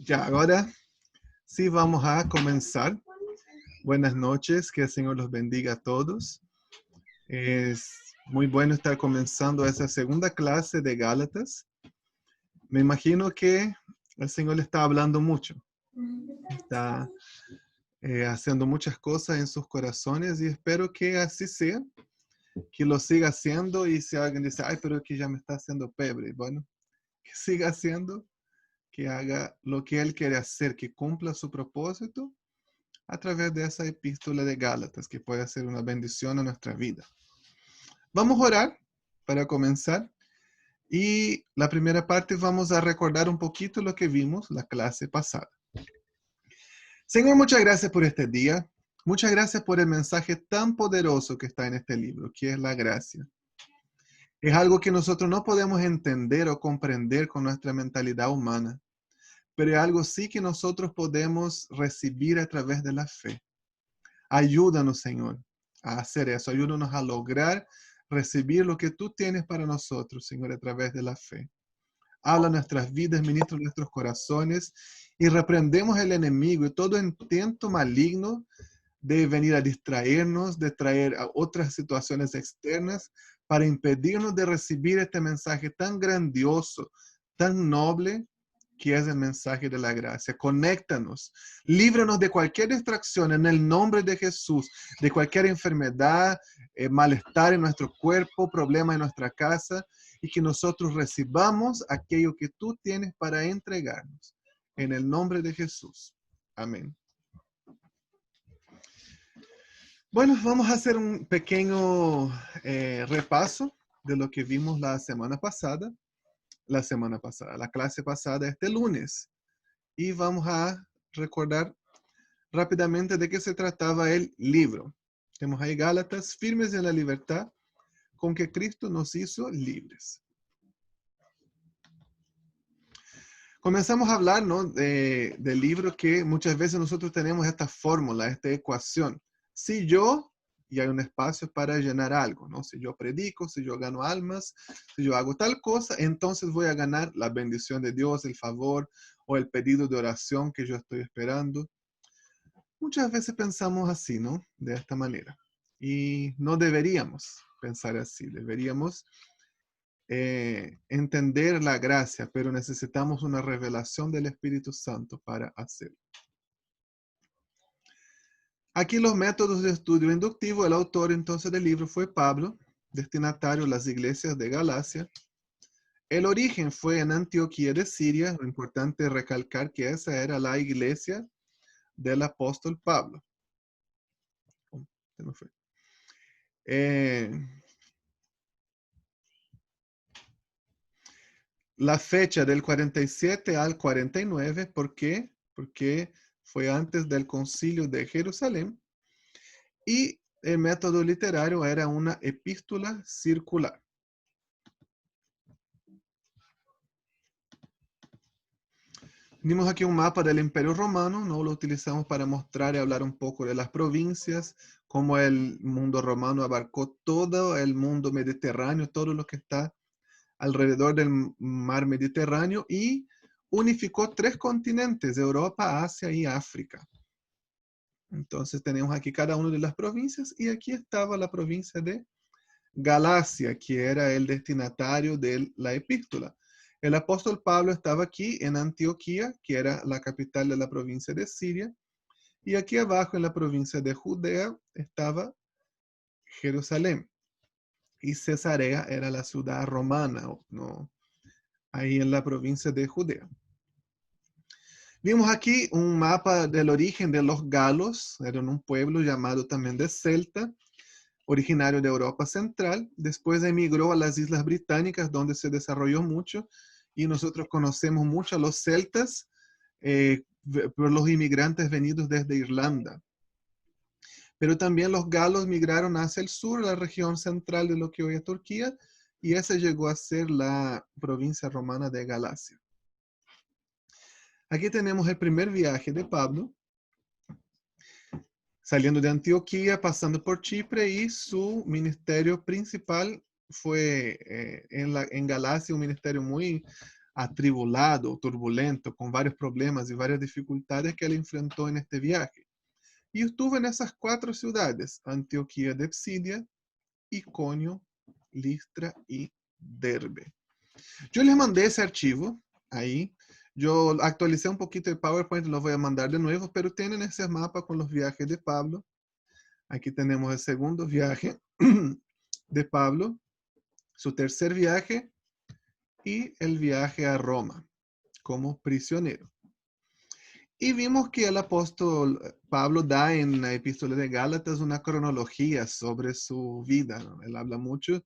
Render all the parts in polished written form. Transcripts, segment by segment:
Ya, ahora sí vamos a comenzar. Buenas noches, que el Señor los bendiga a todos. Es muy bueno estar comenzando esa segunda clase de Gálatas. Me imagino que el Señor le está hablando mucho. Está haciendo muchas cosas en sus corazones y espero que así sea, que lo siga haciendo. Y si alguien dice, ay, pero es que ya me está haciendo pebre, bueno, que siga haciendo, que haga lo que Él quiere hacer, que cumpla su propósito a través de esa epístola de Gálatas, que puede ser una bendición a nuestra vida. Vamos a orar para comenzar. Y la primera parte vamos a recordar un poquito lo que vimos la clase pasada. Señor, muchas gracias por este día. Muchas gracias por el mensaje tan poderoso que está en este libro, que es la gracia. Es algo que nosotros no podemos entender o comprender con nuestra mentalidad humana, pero es algo sí que nosotros podemos recibir a través de la fe. Ayúdanos, Señor, a hacer eso. Ayúdanos a lograr recibir lo que tú tienes para nosotros, Señor, a través de la fe. Habla nuestras vidas, ministra nuestros corazones y reprendemos el enemigo y todo intento maligno de venir a distraernos, de traer a otras situaciones externas para impedirnos de recibir este mensaje tan grandioso, tan noble, que es el mensaje de la gracia. Conéctanos, líbranos de cualquier distracción en el nombre de Jesús, de cualquier enfermedad, malestar en nuestro cuerpo, problema en nuestra casa, y que nosotros recibamos aquello que tú tienes para entregarnos. En el nombre de Jesús. Amén. Bueno, vamos a hacer un pequeño repaso de lo que vimos la clase pasada, este lunes. Y vamos a recordar rápidamente de qué se trataba el libro. Tenemos ahí Gálatas, firmes en la libertad con que Cristo nos hizo libres. Comenzamos a hablar, ¿no?, del libro, que muchas veces nosotros tenemos esta fórmula, esta ecuación. Si yo, y hay un espacio para llenar algo, ¿no? Si yo predico, si yo gano almas, si yo hago tal cosa, entonces voy a ganar la bendición de Dios, el favor o el pedido de oración que yo estoy esperando. Muchas veces pensamos así, ¿no? De esta manera. Y no deberíamos pensar así. Deberíamos entender la gracia, pero necesitamos una revelación del Espíritu Santo para hacerlo. Aquí los métodos de estudio inductivo. El autor entonces del libro fue Pablo, destinatario de las iglesias de Galacia. El origen fue en Antioquía de Siria. Lo importante es recalcar que esa era la iglesia del apóstol Pablo. La fecha del 47 al 49, ¿por qué? Porque fue antes del concilio de Jerusalén. Y el método literario era una epístola circular. Vimos aquí un mapa del Imperio Romano, ¿no? Lo utilizamos para mostrar y hablar un poco de las provincias, cómo el mundo romano abarcó todo el mundo mediterráneo, todo lo que está alrededor del mar Mediterráneo, y unificó 3 continentes: Europa, Asia y África. Entonces tenemos aquí cada una de las provincias, y aquí estaba la provincia de Galacia, que era el destinatario de la epístola. El apóstol Pablo estaba aquí en Antioquía, que era la capital de la provincia de Siria, y aquí abajo en la provincia de Judea estaba Jerusalén, y Cesarea era la ciudad romana, ¿no?, ahí en la provincia de Judea. Vimos aquí un mapa del origen de los galos. Eran un pueblo llamado también de Celta, originario de Europa Central. Después emigró a las Islas Británicas, donde se desarrolló mucho, y nosotros conocemos mucho a los celtas por los inmigrantes venidos desde Irlanda. Pero también los galos migraron hacia el sur, la región central de lo que hoy es Turquía, y esa llegó a ser la provincia romana de Galacia. Aquí tenemos el primer viaje de Pablo, saliendo de Antioquía, pasando por Chipre, y su ministerio principal fue en Galacia, un ministerio muy atribulado, turbulento, con varios problemas y varias dificultades que él enfrentó en este viaje. Y estuvo en esas 4 ciudades: Antioquía de Psidia, Iconio, Listra y Derbe. Yo les mandé ese archivo ahí. Yo actualicé un poquito el PowerPoint, lo voy a mandar de nuevo, pero tienen ese mapa con los viajes de Pablo. Aquí tenemos el segundo viaje de Pablo, su tercer viaje y el viaje a Roma como prisionero. Y vimos que el apóstol Pablo da en la epístola de Gálatas una cronología sobre su vida, ¿no? Él habla mucho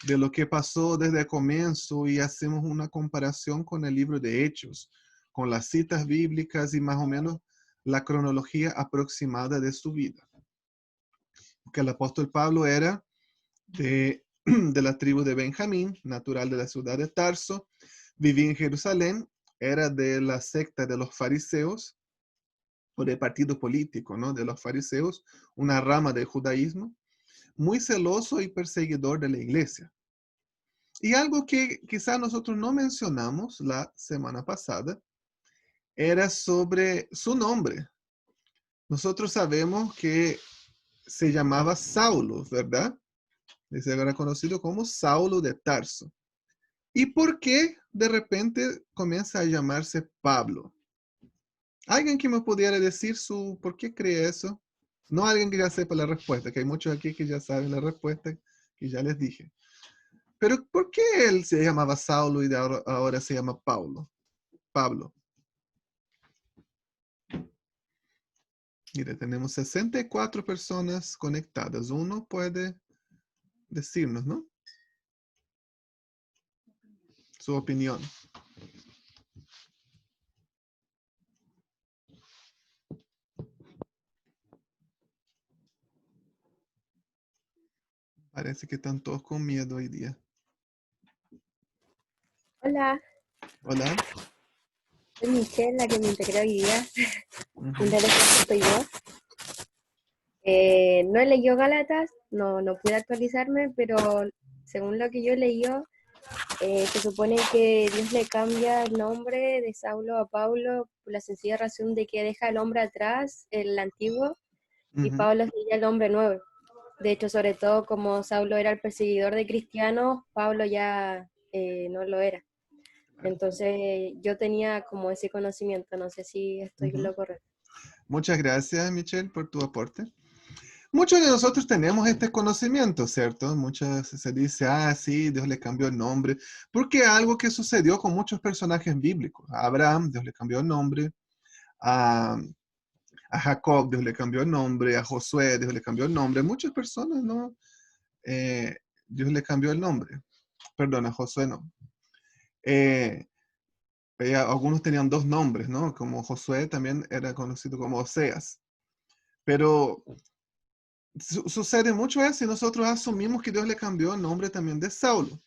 de lo que pasó desde el comienzo y hacemos una comparación con el libro de Hechos, con las citas bíblicas y más o menos la cronología aproximada de su vida. Que el apóstol Pablo era de la tribu de Benjamín, natural de la ciudad de Tarso, vivía en Jerusalén, era de la secta de los fariseos, o del partido político, ¿no? De los fariseos, una rama del judaísmo, muy celoso y perseguidor de la iglesia. Y algo que quizás nosotros no mencionamos la semana pasada era sobre su nombre. Nosotros sabemos que se llamaba Saulo, ¿verdad? Es ahora conocido como Saulo de Tarso. ¿Y por qué de repente comienza a llamarse Pablo? ¿Alguien que me pudiera decir por qué cree eso? No alguien que ya sepa la respuesta, que hay muchos aquí que ya saben la respuesta, que ya les dije. Pero ¿por qué él se llamaba Saulo y ahora se llama Pablo? Mire, tenemos 64 personas conectadas. Uno puede decirnos, ¿no? Su opinión. Parece que están todos con miedo hoy día. Hola, Hola. soy Michelle, la que me integró hoy día. Ujú. Interesante soy yo. No he leído Gálatas, no pude actualizarme, pero según lo que yo he leído, se supone que Dios le cambia el nombre de Saulo a Pablo por la sencilla razón de que deja el hombre atrás, el antiguo, y Ujú. Pablo sería el hombre nuevo. De hecho, sobre todo como Saulo era el perseguidor de cristianos, Pablo ya no lo era. Entonces yo tenía como ese conocimiento, no sé si estoy en Ujú. lo correcto. Muchas gracias, Michelle, por tu aporte. Muchos de nosotros tenemos este conocimiento, ¿cierto? Muchas se dice, sí, Dios le cambió el nombre, porque algo que sucedió con muchos personajes bíblicos. A Abraham, Dios le cambió el nombre. A Jacob, Dios le cambió el nombre. A Josué, Dios le cambió el nombre. Muchas personas, ¿no? Dios le cambió el nombre. Perdón, a Josué no. Algunos tenían 2 nombres, ¿no? Como Josué también era conocido como Oseas. Pero sucede mucho eso y nosotros asumimos que Dios le cambió el nombre también de Saulo.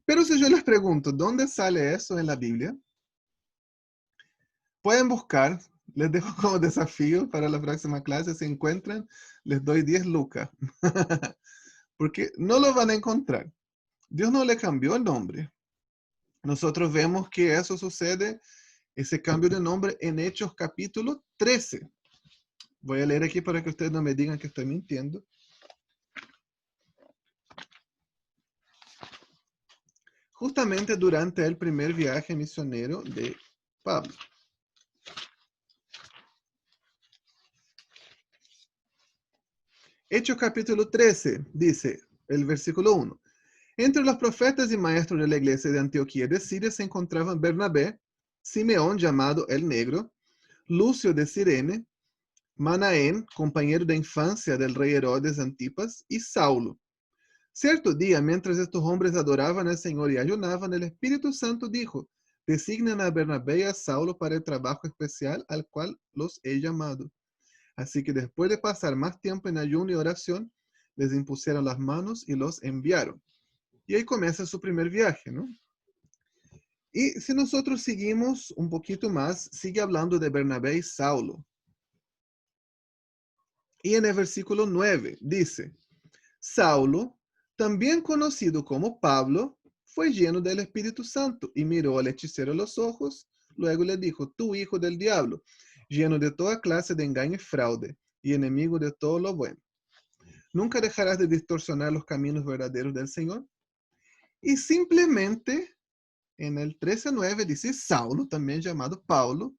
Pero si yo les pregunto, ¿dónde sale eso en la Biblia? Pueden buscar, les dejo como desafío para la próxima clase, si encuentran, les doy 10 lucas. Porque no lo van a encontrar. Dios no le cambió el nombre. Nosotros vemos que eso sucede, ese cambio de nombre en Hechos capítulo 13. Voy a leer aquí para que ustedes no me digan que estoy mintiendo. Justamente durante el primer viaje misionero de Pablo. Hechos capítulo 13 dice el versículo 1. Entre los profetas y maestros de la iglesia de Antioquía de Siria se encontraban Bernabé, Simeón llamado el Negro, Lucio de Cirene, Manaén, compañero de infancia del rey Herodes Antipas, y Saulo. Cierto día, mientras estos hombres adoraban al Señor y ayunaban, el Espíritu Santo dijo, designen a Bernabé y a Saulo para el trabajo especial al cual los he llamado. Así que después de pasar más tiempo en ayuno y oración, les impusieron las manos y los enviaron. Y ahí comienza su primer viaje, ¿no? Y si nosotros seguimos un poquito más, sigue hablando de Bernabé y Saulo. Y en el versículo 9 dice, Saulo, también conocido como Pablo, fue lleno del Espíritu Santo y miró al hechicero a los ojos. Luego le dijo, tú hijo del diablo, lleno de toda clase de engaño y fraude, y enemigo de todo lo bueno. ¿Nunca dejarás de distorsionar los caminos verdaderos del Señor? Y simplemente en el 13:9 dice Saulo, también llamado Pablo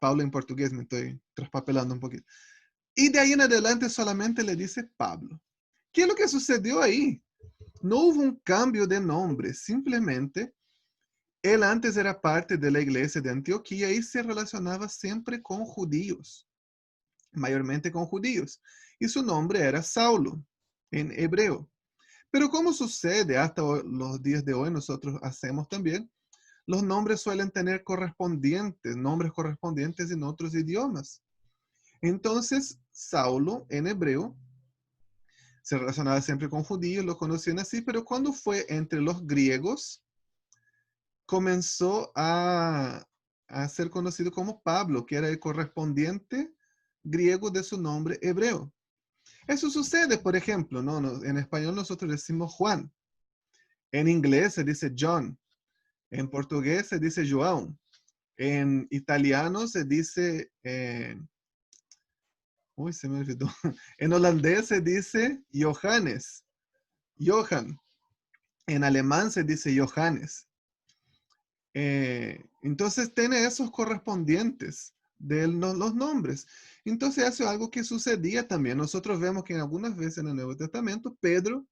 en portugués, me estoy traspapelando un poquito. Y de ahí en adelante solamente le dice Pablo. ¿Qué es lo que sucedió ahí? No hubo un cambio de nombre, simplemente él antes era parte de la iglesia de Antioquía y se relacionaba siempre con judíos, mayormente con judíos. Y su nombre era Saulo, en hebreo. Pero como sucede hasta los días de hoy, nosotros hacemos también, los nombres suelen tener nombres correspondientes en otros idiomas. Entonces, Saulo, en hebreo, se relacionaba siempre con judíos, lo conocían así, pero cuando fue entre los griegos, comenzó a ser conocido como Pablo, que era el correspondiente griego de su nombre hebreo. Eso sucede, por ejemplo, ¿no? En español nosotros decimos Juan, en inglés se dice John, en portugués se dice João, en italiano se dice, uy, se me olvidó, en holandés se dice Johannes, Johan, en alemán se dice Johannes. Entonces tiene esos correspondientes de los nombres. Entonces eso es algo que sucedía también. Nosotros vemos que en algunas veces en el Nuevo Testamento, Pedro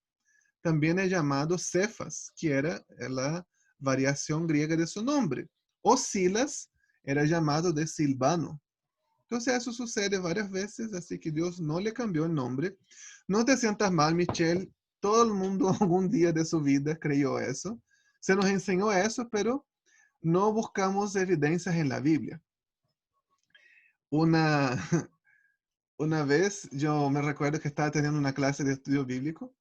también es llamado Cefas, que era la variación griega de su nombre. O Silas era llamado de Silvano. Entonces eso sucede varias veces, así que Dios no le cambió el nombre. No te sientas mal, Michelle. Todo el mundo algún día de su vida creyó eso. Se nos enseñó eso, pero no buscamos evidencias en la Biblia. Una, una vez yo me recuerdo que estaba teniendo una clase de estudio bíblico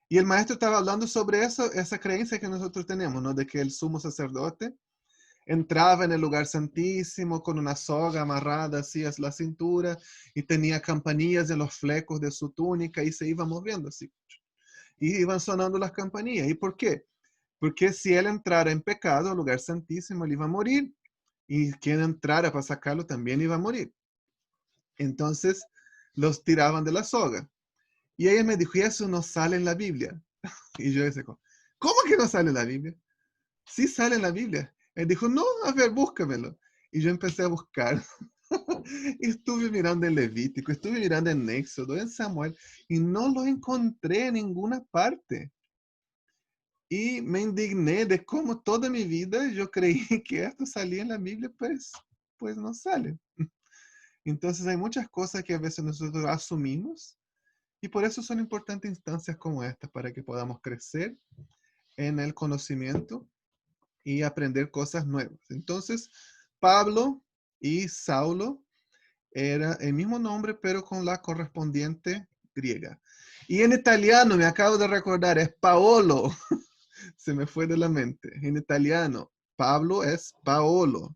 y el maestro estaba hablando sobre eso, esa creencia que nosotros tenemos, ¿no? De que el sumo sacerdote entraba en el lugar santísimo con una soga amarrada así a la cintura y tenía campanillas en los flecos de su túnica y se iba moviendo así. Y iban sonando las campanillas. ¿Y por qué? Porque si él entrara en pecado al lugar santísimo, él iba a morir. Y quien entrara para sacarlo también iba a morir. Entonces los tiraban de la soga. Y ella me dijo, y eso no sale en la Biblia. Y yo decía, ¿cómo que no sale en la Biblia? Sí sale en la Biblia. Él dijo, no, a ver, búscamelo. Y yo empecé a buscar. Y estuve mirando en Levítico, estuve mirando en Éxodo, en Samuel, y no lo encontré en ninguna parte. Y me indigné de cómo toda mi vida yo creí que esto salía en la Biblia, pues no sale. Entonces hay muchas cosas que a veces nosotros asumimos y por eso son importantes instancias como esta, para que podamos crecer en el conocimiento y aprender cosas nuevas. Entonces, Pablo y Saulo era el mismo nombre, pero con la correspondiente griega. Y en italiano, me acabo de recordar, es Paolo. Se me fue de la mente. En italiano, Pablo es Paolo.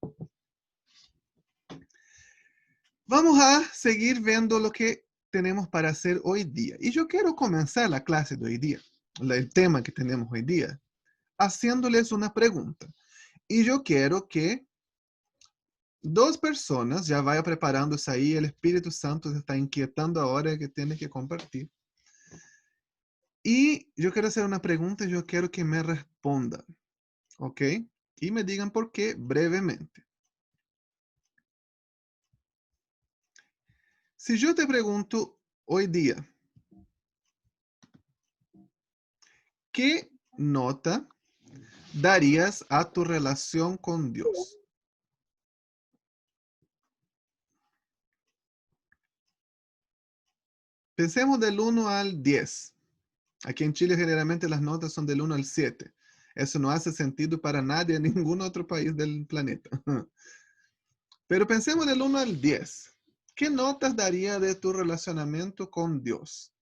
Vamos a seguir viendo lo que tenemos para hacer hoy día. Y yo quiero comenzar la clase de hoy día, el tema que tenemos hoy día, haciéndoles una pregunta. Y yo quiero que dos personas, ya vaya preparándose ahí, el Espíritu Santo se está inquietando ahora que tiene que compartir. Y yo quiero hacer una pregunta y yo quiero que me respondan, ¿ok? Y me digan por qué brevemente. Si yo te pregunto hoy día, ¿qué nota darías a tu relación con Dios? Pensemos del 1 al 10. Aquí en Chile generalmente las notas son del 1 al 7. Eso no hace sentido para nadie en ningún otro país del planeta. Pero pensemos del 1 al 10. ¿Qué notas daría de tu relacionamiento con Dios?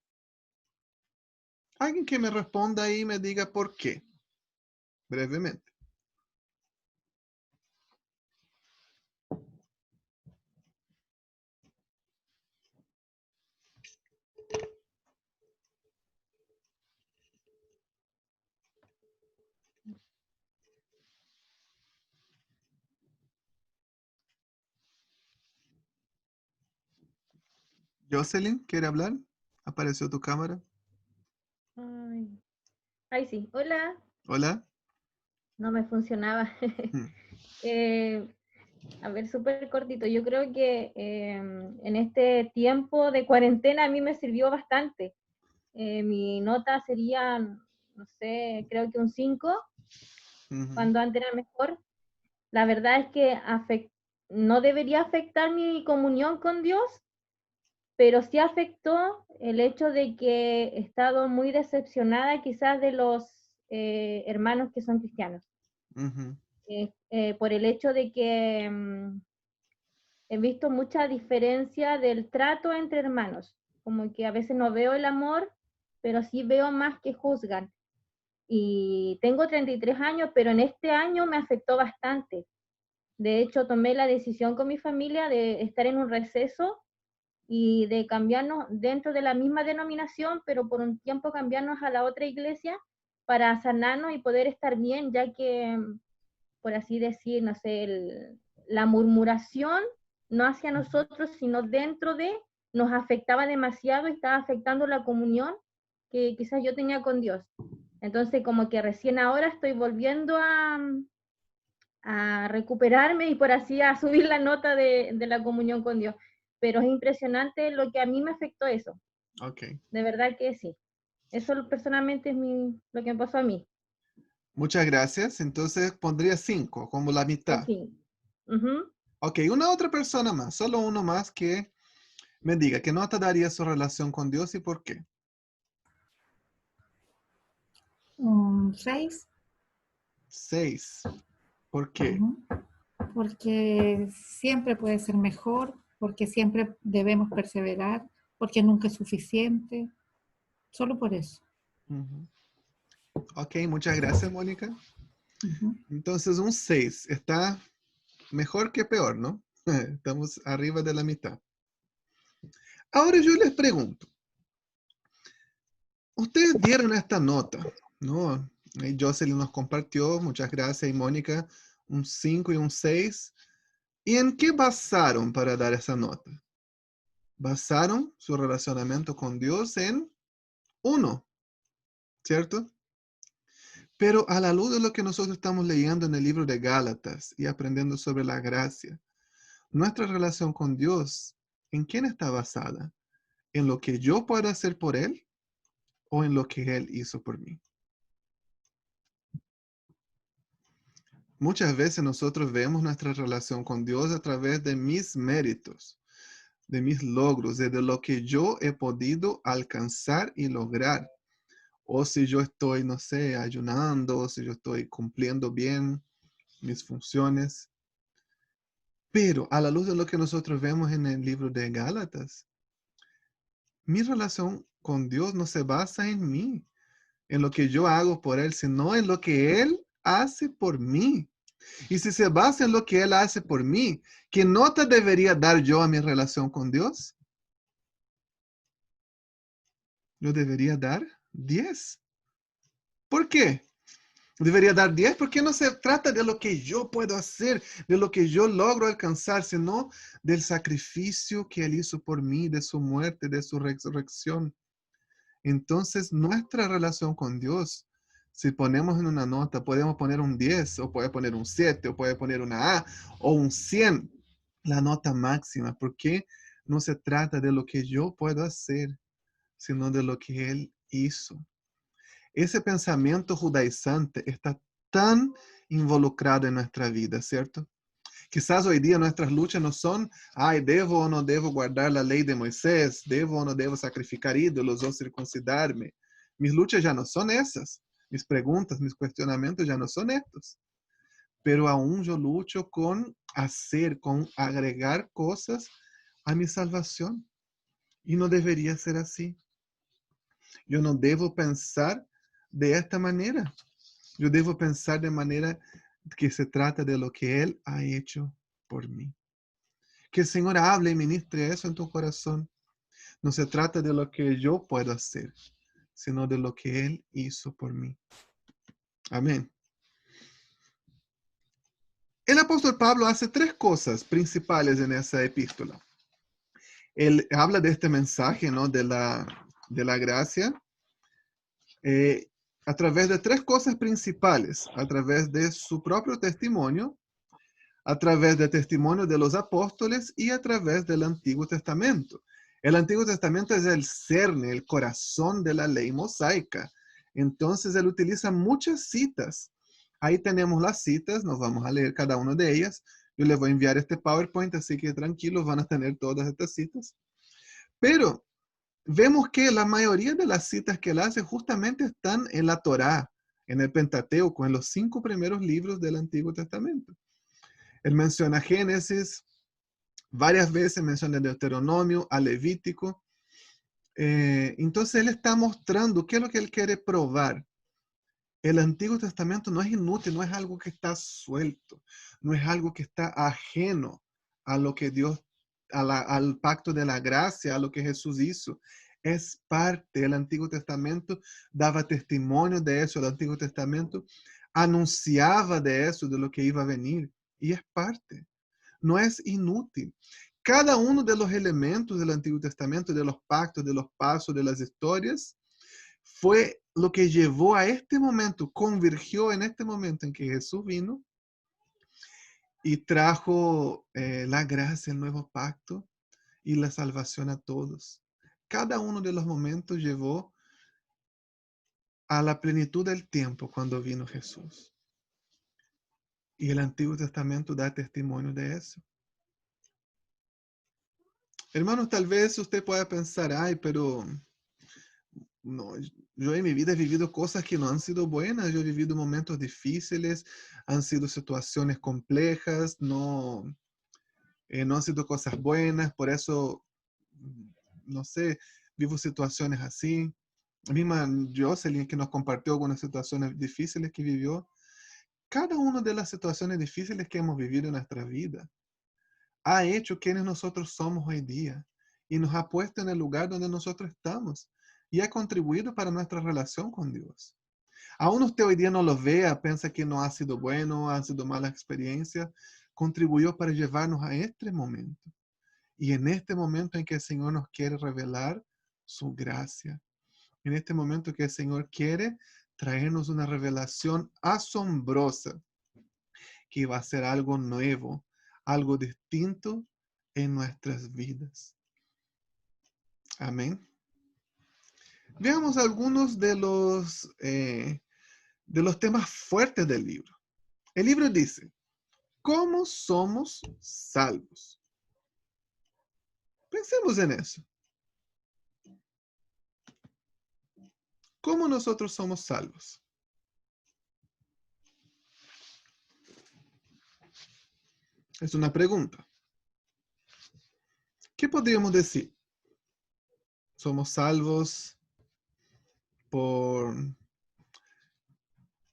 Alguien que me responda ahí y me diga por qué, brevemente. Jocelyn, ¿quiere hablar? ¿Apareció tu cámara? Ay, ay, sí. Hola, Hola. no me funcionaba. Mm, Eh, a ver, súper cortito. Yo creo que en este tiempo de cuarentena a mí me sirvió bastante. Mi nota sería, no sé, creo que un 5, ujú, cuando antes era mejor. La verdad es que no debería afectar mi comunión con Dios, pero sí afectó el hecho de que he estado muy decepcionada quizás de los hermanos que son cristianos. ujú, Por el hecho de que he visto mucha diferencia del trato entre hermanos, como que a veces no veo el amor, pero sí veo más que juzgan. Y tengo 33 años, pero en este año me afectó bastante. De hecho, tomé la decisión con mi familia de estar en un receso y de cambiarnos dentro de la misma denominación, pero por un tiempo cambiarnos a la otra iglesia para sanarnos y poder estar bien, ya que, por así decir, no sé, la murmuración no hacia nosotros, sino dentro de, nos afectaba demasiado y estaba afectando la comunión que quizás yo tenía con Dios. Entonces, como que recién ahora estoy volviendo a recuperarme y por así a subir la nota de la comunión con Dios. Pero es impresionante lo que a mí me afectó eso. ok. De verdad que sí. Eso personalmente es lo que me pasó a mí. Muchas gracias. Entonces pondría 5, como la Un mitad. 5. Ujú. Ok, una otra persona más, solo uno más que me diga qué nota daría su relación con Dios y por qué. Un 6, 6. ¿Por qué? porque siempre puede ser mejor, porque siempre debemos perseverar, porque nunca es suficiente, solo por eso. Ujú. Ok, muchas gracias, Mónica. Ujú. Entonces un 6 está mejor que peor, ¿no? Estamos arriba de la mitad. Ahora yo les pregunto, ustedes dieron esta nota, ¿no? Jocelyn nos compartió, muchas gracias, y Mónica, un 5 y un 6. ¿Y en qué basaron para dar esa nota? Basaron su relacionamiento con Dios en 1, ¿cierto? Pero a la luz de lo que nosotros estamos leyendo en el libro de Gálatas y aprendiendo sobre la gracia, nuestra relación con Dios, ¿en quién está basada? ¿En lo que yo puedo hacer por Él o en lo que Él hizo por mí? Muchas veces nosotros vemos nuestra relación con Dios a través de mis méritos, de mis logros, de lo que yo he podido alcanzar y lograr. O si yo estoy, no sé, ayunando, o si yo estoy cumpliendo bien mis funciones. Pero a la luz de lo que nosotros vemos en el libro de Gálatas, mi relación con Dios no se basa en mí, en lo que yo hago por Él, sino en lo que Él hace por mí. Y si se basa en lo que Él hace por mí, ¿qué nota debería dar yo a mi relación con Dios? Yo debería dar 10. ¿Por qué? Debería dar 10 porque no se trata de lo que yo puedo hacer, de lo que yo logro alcanzar, sino del sacrificio que Él hizo por mí, de su muerte, de su resurrección. Entonces, nuestra relación con Dios, si ponemos en una nota, podemos poner un 10, o puede poner un 7, o puede poner una A, o un 100, la nota máxima, porque no se trata de lo que yo puedo hacer, sino de lo que Él hizo. Ese pensamiento judaizante está tan involucrado en nuestra vida, ¿cierto? Quizás hoy día nuestras luchas no son, ay, debo o no debo guardar la ley de Moisés, debo o no debo sacrificar ídolos o circuncidarme. Mis luchas ya no son esas. Mis preguntas, mis cuestionamientos ya no son estos. Pero aún yo lucho con hacer, con agregar cosas a mi salvación. Y no debería ser así. Yo no debo pensar de esta manera. Yo debo pensar de manera que se trata de lo que Él ha hecho por mí. Que el Señor hable y ministre eso en tu corazón. No se trata de lo que yo puedo hacer, sino de lo que Él hizo por mí. Amén. El apóstol Pablo hace 3 cosas principales en esa epístola. él habla de este mensaje, ¿no? De la gracia a través de tres cosas principales, a través de su propio testimonio, a través del testimonio de los apóstoles y a través del Antiguo Testamento. El Antiguo Testamento es el cerne, el corazón de la ley mosaica. Entonces él utiliza muchas citas. Ahí tenemos las citas, nos vamos a leer cada una de ellas. Yo les voy a enviar este PowerPoint, así que tranquilos, van a tener todas estas citas. Pero vemos que la mayoría de las citas que él hace justamente están en la Torá, en el Pentateuco, en los 5 primeros libros del Antiguo Testamento. Él menciona Génesis, varias veces menciona Deuteronomio, a Levítico. Entonces él está mostrando qué es lo que él quiere probar. El Antiguo Testamento no es inútil, no es algo que está suelto, no es algo que está ajeno a lo que Dios, al pacto de la gracia, a lo que Jesús hizo. Es parte, el Antiguo Testamento daba testimonio de eso, el Antiguo Testamento anunciaba de eso, de lo que iba a venir, y es parte, no es inútil. Cada uno de los elementos del Antiguo Testamento, de los pactos, de los pasos, de las historias, fue lo que llevó a este momento, convergió en este momento en que Jesús vino y trajo la gracia, el nuevo pacto y la salvación a todos. Cada uno de los momentos llevó a la plenitud del tiempo cuando vino Jesús. Y el Antiguo Testamento da testimonio de eso. Hermanos, tal vez usted pueda pensar, ay, pero no, yo en mi vida he vivido cosas que no han sido buenas, yo he vivido momentos difíciles, han sido situaciones complejas, no han sido cosas buenas, por eso, no sé, vivo situaciones así. La misma Jocelyn que nos compartió algunas situaciones difíciles que vivió. Cada una de las situaciones difíciles que hemos vivido en nuestra vida ha hecho quienes nosotros somos hoy día y nos ha puesto en el lugar donde nosotros estamos y ha contribuido para nuestra relación con Dios. Aún usted hoy día no lo vea, piensa que no ha sido bueno, ha sido mala experiencia, contribuyó para llevarnos a este momento. Y en este momento en que el Señor nos quiere revelar su gracia, en este momento que el Señor quiere traernos una revelación asombrosa, que va a ser algo nuevo, algo distinto en nuestras vidas. Amén. Veamos algunos de los temas fuertes del libro. El libro dice, ¿cómo somos salvos? Pensemos en eso. ¿Cómo nosotros somos salvos? Es una pregunta. ¿Qué podríamos decir? ¿Somos salvos por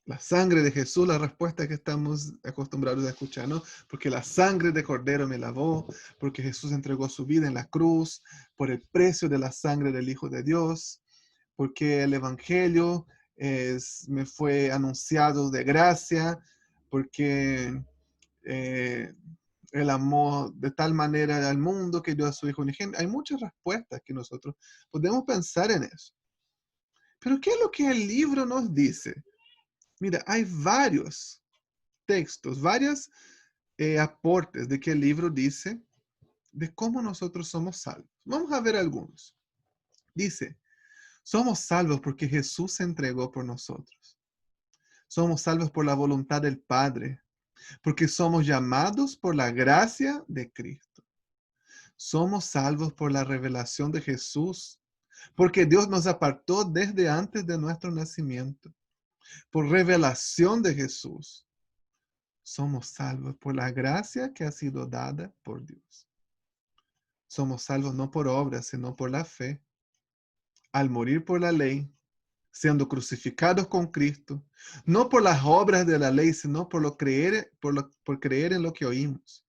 la sangre de Jesús? La respuesta que estamos acostumbrados a escuchar, ¿no? Porque la sangre de Cordero me lavó, porque Jesús entregó su vida en la cruz, por el precio de la sangre del Hijo de Dios, porque el Evangelio me fue anunciado de gracia, porque Él amó de tal manera al mundo que dio a su Hijo unigénito. Hay muchas respuestas que nosotros podemos pensar en eso. Pero ¿qué es lo que el libro nos dice? Mira, hay varios textos, varios aportes de que el libro dice de cómo nosotros somos salvos. Vamos a ver algunos. Dice, somos salvos porque Jesús se entregó por nosotros. Somos salvos por la voluntad del Padre, porque somos llamados por la gracia de Cristo. Somos salvos por la revelación de Jesús, porque Dios nos apartó desde antes de nuestro nacimiento. Por revelación de Jesús, somos salvos por la gracia que ha sido dada por Dios. Somos salvos no por obras, sino por la fe. Al morir por la ley, siendo crucificados con Cristo, no por las obras de la ley, sino por creer en lo que oímos.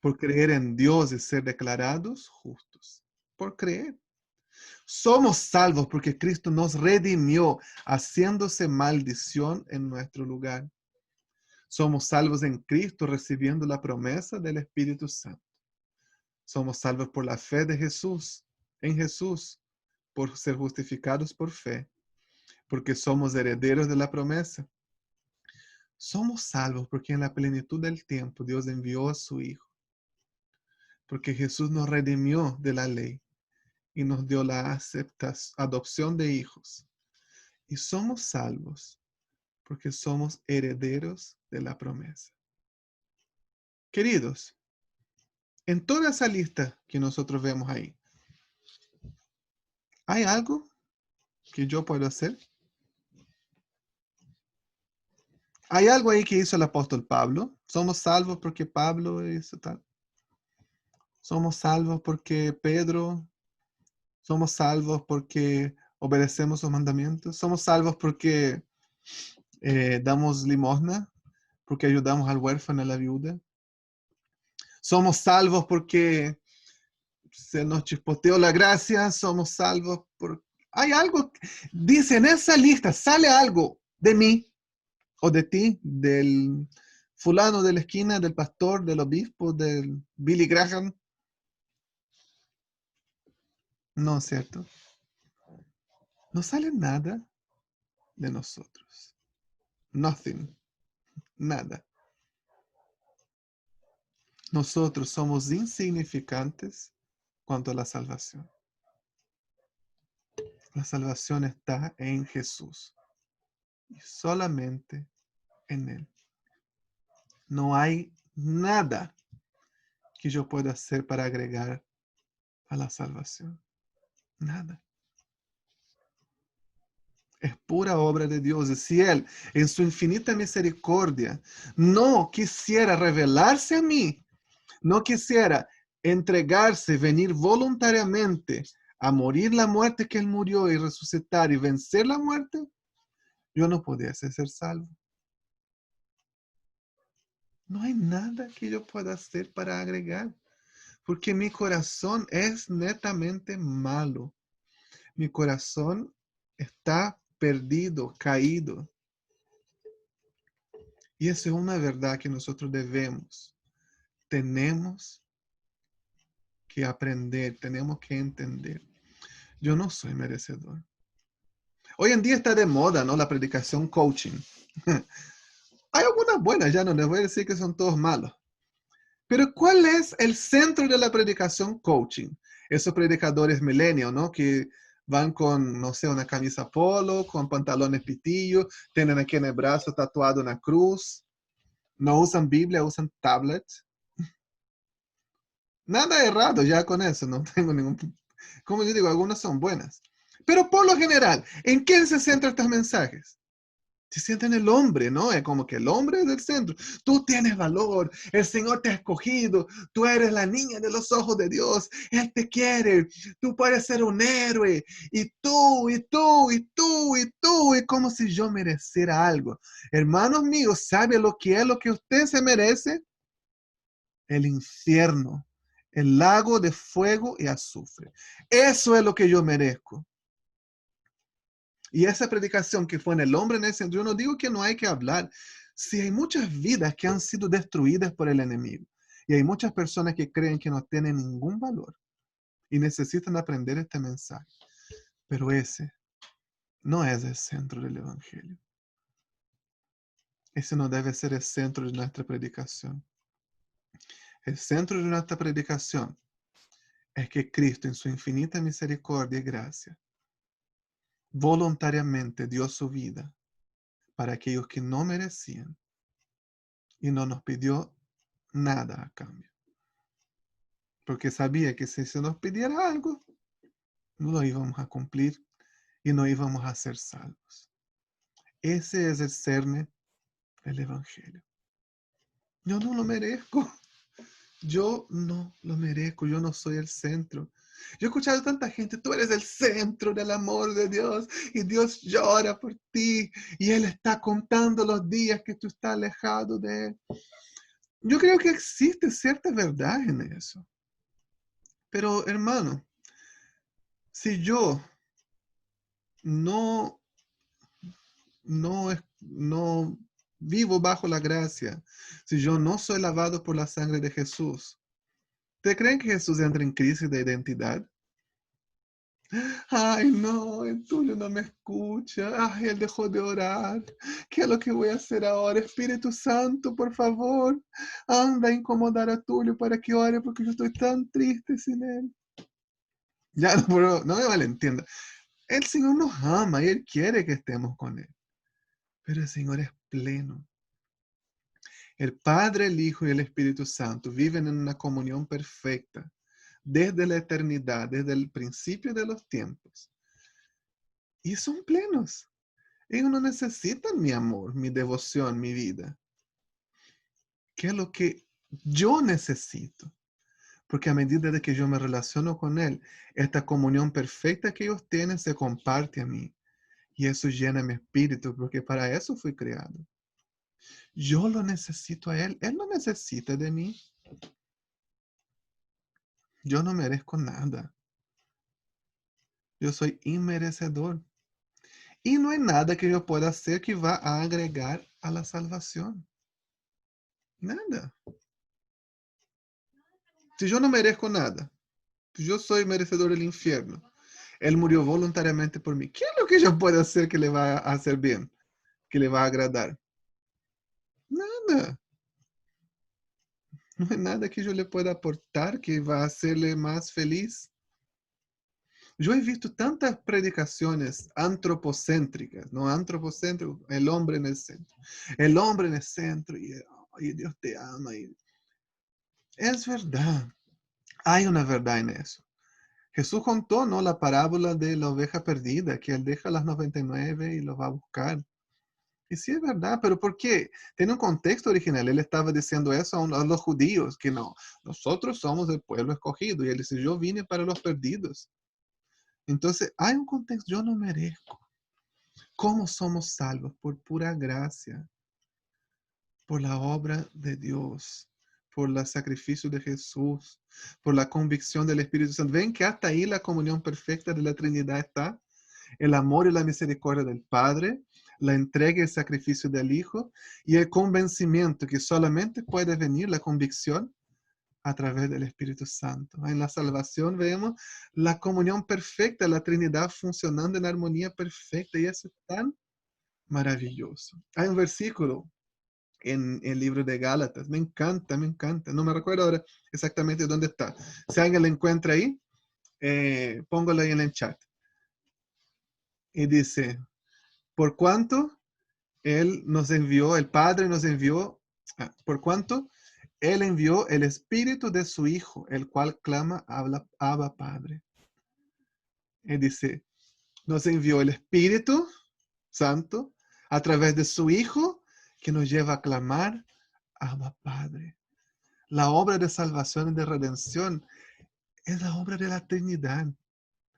Por creer en Dios y ser declarados justos. Por creer. Somos salvos porque Cristo nos redimió, haciéndose maldición en nuestro lugar. Somos salvos en Cristo, recibiendo la promesa del Espíritu Santo. Somos salvos por la fe de Jesús, en Jesús, por ser justificados por fe, porque somos herederos de la promesa. Somos salvos porque en la plenitud del tiempo Dios envió a su Hijo, porque Jesús nos redimió de la ley y nos dio la adopción de hijos. Y somos salvos porque somos herederos de la promesa. Queridos, en toda esa lista que nosotros vemos ahí, ¿hay algo que yo puedo hacer? ¿Hay algo ahí que hizo el apóstol Pablo? ¿Somos salvos porque Pablo hizo tal? ¿Somos salvos porque Pedro? ¿Somos salvos porque obedecemos sus mandamientos? ¿Somos salvos porque damos limosna? ¿Porque ayudamos al huérfano y a la viuda? ¿Somos salvos porque se nos chispoteó la gracia? ¿Somos salvos por... Hay algo, dice en esa lista, sale algo de mí o de ti, del fulano de la esquina, del pastor, del obispo, del Billy Graham. No es cierto. No sale nada de nosotros. Nothing. Nada. Nosotros somos insignificantes cuanto a la salvación. La salvación está en Jesús y solamente en Él. No hay nada que yo pueda hacer para agregar a la salvación. Nada. Es pura obra de Dios. Y si Él, en su infinita misericordia, no quisiera revelarse a mí, no quisiera entregarse, venir voluntariamente a morir la muerte que Él murió y resucitar y vencer la muerte, yo no pudiese ser salvo. No hay nada que yo pueda hacer para agregar, porque mi corazón es netamente malo. Mi corazón está perdido, caído. Y eso es una verdad que nosotros tenemos que aprender, tenemos que entender. Yo no soy merecedor. Hoy en día está de moda, ¿no? La predicación coaching. Hay algunas buenas, ya no les voy a decir que son todos malos. Pero ¿cuál es el centro de la predicación coaching? Esos predicadores millennials, ¿no? Que van con, no sé, una camisa polo, con pantalones pitillo, tienen aquí en el brazo tatuado una cruz, no usan Biblia, usan tablet. Nada errado ya con eso, no tengo ningún... Como yo digo, algunas son buenas. Pero por lo general, ¿en quién se centran estos mensajes? Se sienta en el hombre, ¿no? Es como que el hombre es el centro. Tú tienes valor, el Señor te ha escogido, tú eres la niña de los ojos de Dios, Él te quiere, tú puedes ser un héroe, y tú, y tú, y tú, y tú, es como si yo mereciera algo. Hermanos míos, ¿sabe lo que es lo que usted se merece? El infierno, el lago de fuego y azufre. Eso es lo que yo merezco. Y esa predicación que fue en el hombre en el centro, yo no digo que no hay que hablar. Si hay muchas vidas que han sido destruidas por el enemigo. Y hay muchas personas que creen que no tienen ningún valor. Y necesitan aprender este mensaje. Pero ese no es el centro del evangelio. Ese no debe ser el centro de nuestra predicación. El centro de nuestra predicación es que Cristo, en su infinita misericordia y gracia, voluntariamente dio su vida para aquellos que no merecían y no nos pidió nada a cambio. Porque sabía que si se nos pidiera algo, no lo íbamos a cumplir y no íbamos a ser salvos. Ese es el cerne del evangelio. Yo no lo merezco. Yo no lo merezco. Yo no soy el centro. Yo he escuchado a tanta gente, tú eres el centro del amor de Dios y Dios llora por ti y Él está contando los días que tú estás alejado de Él. Yo creo que existe cierta verdad en eso. Pero hermano, si yo no vivo bajo la gracia, si yo no soy lavado por la sangre de Jesús, ¿Ustedes creen que Jesús entra en crisis de identidad? Ay, no, el Tulio no me escucha. Ay, él dejó de orar. ¿Qué es lo que voy a hacer ahora? Espíritu Santo, por favor, anda a incomodar a Tulio para que ore porque yo estoy tan triste sin él. Ya, no, pero no me malentienda. El Señor nos ama y Él quiere que estemos con Él. Pero el Señor es pleno. El Padre, el Hijo y el Espíritu Santo viven en una comunión perfecta desde la eternidad, desde el principio de los tiempos. Y son plenos. Ellos no necesitan mi amor, mi devoción, mi vida. ¿Qué es lo que yo necesito? Porque a medida de que yo me relaciono con Él, esta comunión perfecta que ellos tienen se comparte a mí. Y eso llena mi espíritu, porque para eso fui creado. Yo lo necesito a Él. Él no necesita de mí. Yo no merezco nada. Yo soy inmerecedor. Y no hay nada que yo pueda hacer que va a agregar a la salvación. Nada. Si yo no merezco nada, yo soy merecedor del infierno. Él murió voluntariamente por mí. ¿Qué es lo que yo puedo hacer que le va a hacer bien? Que le va a agradar. Nada. No hay nada que yo le pueda aportar que va a hacerle más feliz. Yo he visto tantas predicaciones antropocéntricas, ¿no? Antropocéntrico, el hombre en el centro. El hombre en el centro y Dios te ama. Es verdad. Hay una verdad en eso. Jesús contó, ¿no? La parábola de la oveja perdida, que él deja las 99 y los va a buscar. Y sí es verdad, pero ¿por qué? Tiene un contexto original. Él estaba diciendo eso a los judíos, que no, nosotros somos el pueblo escogido. Y él dice, yo vine para los perdidos. Entonces, hay un contexto, yo no merezco. ¿Cómo somos salvos? Por pura gracia, por la obra de Dios, por el sacrificio de Jesús, por la convicción del Espíritu Santo. ¿Ven que hasta ahí la comunión perfecta de la Trinidad está? El amor y la misericordia del Padre, la entrega y el sacrificio del Hijo, y el convencimiento que solamente puede venir, la convicción, a través del Espíritu Santo. En la salvación vemos la comunión perfecta, la Trinidad funcionando en armonía perfecta, y eso es tan maravilloso. Hay un versículo en el libro de Gálatas, me encanta, no me recuerdo ahora exactamente dónde está. Si alguien lo encuentra ahí, póngalo ahí en el chat. Y dice, por cuanto Él nos envió, el Padre nos envió, por cuanto Él envió el Espíritu de su Hijo, el cual clama, habla, Abba Padre. Él dice, nos envió el Espíritu Santo a través de su Hijo, que nos lleva a clamar, Abba Padre. La obra de salvación y de redención es la obra de la Trinidad.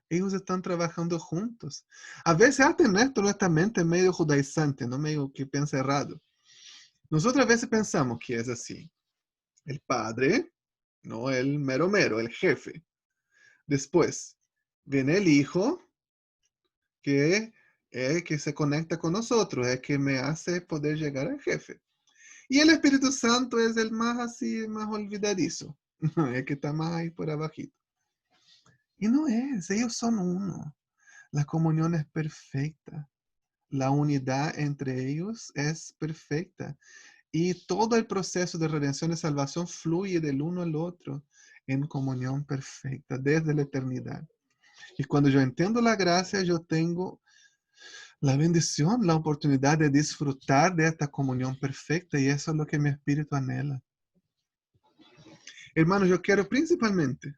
Ellos están trabajando juntos. A veces hasta en esto nuestra mente es medio judaizante, no medio que piensa errado. Nosotros a veces pensamos que es así. El padre, no el mero mero, el jefe. Después viene el hijo, que es el que se conecta con nosotros, es el que me hace poder llegar al jefe. Y el Espíritu Santo es el más así, más olvidadizo, el que está más ahí por abajito. Y no es, ellos son uno. La comunión es perfecta. La unidad entre ellos es perfecta. Y todo el proceso de redención y salvación fluye del uno al otro en comunión perfecta desde la eternidad. Y cuando yo entiendo la gracia, yo tengo la bendición, la oportunidad de disfrutar de esta comunión perfecta, y eso es lo que mi espíritu anhela. Hermanos, yo quiero principalmente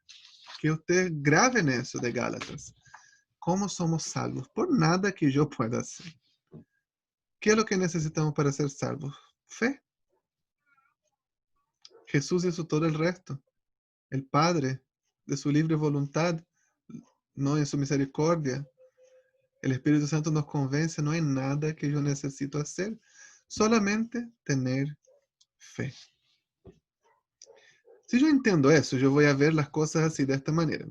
que ustedes graben eso de Gálatas. ¿Cómo somos salvos? Por nada que yo pueda hacer. ¿Qué es lo que necesitamos para ser salvos? Fe. Jesús hizo todo el resto. El Padre, de su libre voluntad, no en su misericordia. El Espíritu Santo nos convence, no hay nada que yo necesito hacer, solamente tener fe. Si yo entiendo eso, yo voy a ver las cosas así, de esta manera.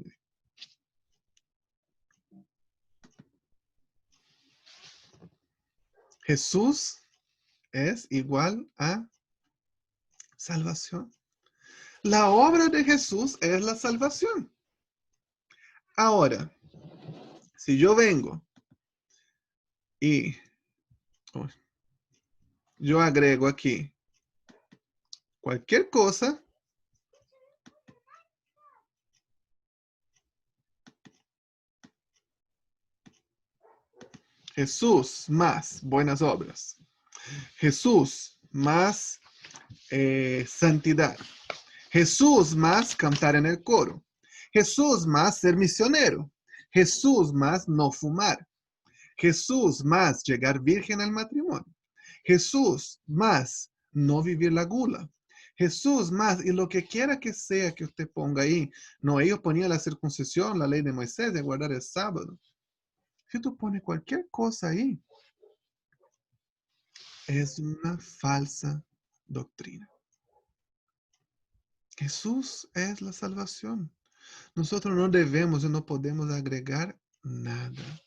Jesús es igual a salvación. La obra de Jesús es la salvación. Ahora, si yo vengo y yo agrego aquí cualquier cosa, Jesús más buenas obras, Jesús más santidad, Jesús más cantar en el coro, Jesús más ser misionero, Jesús más no fumar, Jesús más llegar virgen al matrimonio, Jesús más no vivir la gula, Jesús más, y lo que quiera que sea que usted ponga ahí. No, ellos ponían la circuncisión, la ley de Moisés, de guardar el sábado. Si tú pones cualquier cosa ahí, es una falsa doctrina. Jesús es la salvación. Nosotros no debemos y no podemos agregar nada.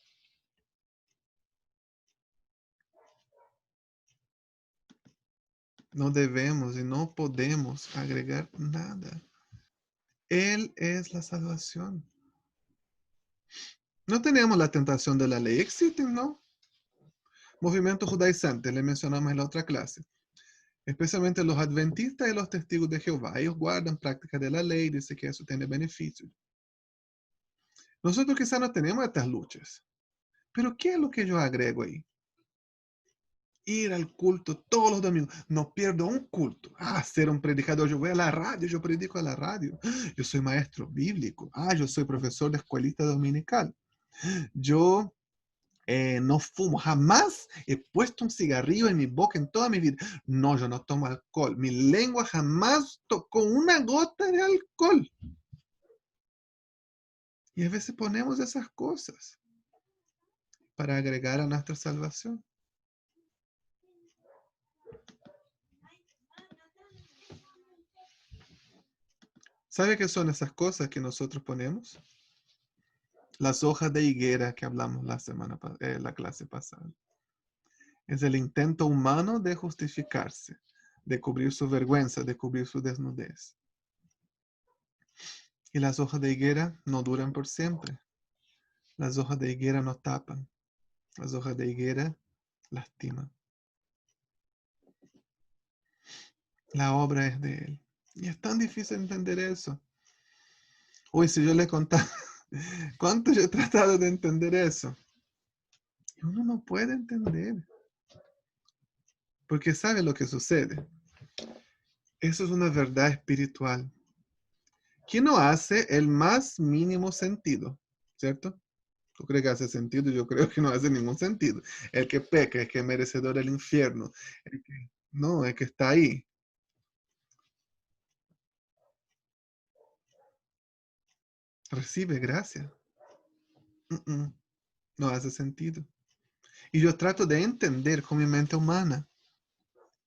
No debemos y no podemos agregar nada. Él es la salvación. No tenemos la tentación de la ley. Existen, ¿no? Movimiento judaizante, le mencionamos en la otra clase. Especialmente los adventistas y los testigos de Jehová. Ellos guardan prácticas de la ley, dice que eso tiene beneficios. Nosotros quizás no tenemos estas luchas. Pero ¿qué es lo que yo agrego ahí? Ir al culto todos los domingos. No pierdo un culto. Ser un predicador. Yo voy a la radio, yo predico a la radio. Yo soy maestro bíblico. Yo soy profesor de escuelita dominical. Yo no fumo. Jamás he puesto un cigarrillo en mi boca en toda mi vida. No, yo no tomo alcohol. Mi lengua jamás tocó una gota de alcohol. Y a veces ponemos esas cosas para agregar a nuestra salvación. ¿Sabe qué son esas cosas que nosotros ponemos? Las hojas de higuera que hablamos la clase pasada. Es el intento humano de justificarse, de cubrir su vergüenza, de cubrir su desnudez. Y las hojas de higuera no duran por siempre. Las hojas de higuera no tapan. Las hojas de higuera lastiman. La obra es de Él. Y es tan difícil entender eso. Uy, si yo le contara cuánto yo he tratado de entender eso. Y uno no puede entender. Porque ¿sabe lo que sucede? Eso es una verdad espiritual que no hace el más mínimo sentido, ¿cierto? ¿Tú crees que hace sentido? Yo creo que no hace ningún sentido. El que peca es que es merecedor del infierno. No, el que está ahí. Recibe gracia. No hace sentido. Y yo trato de entender con mi mente humana.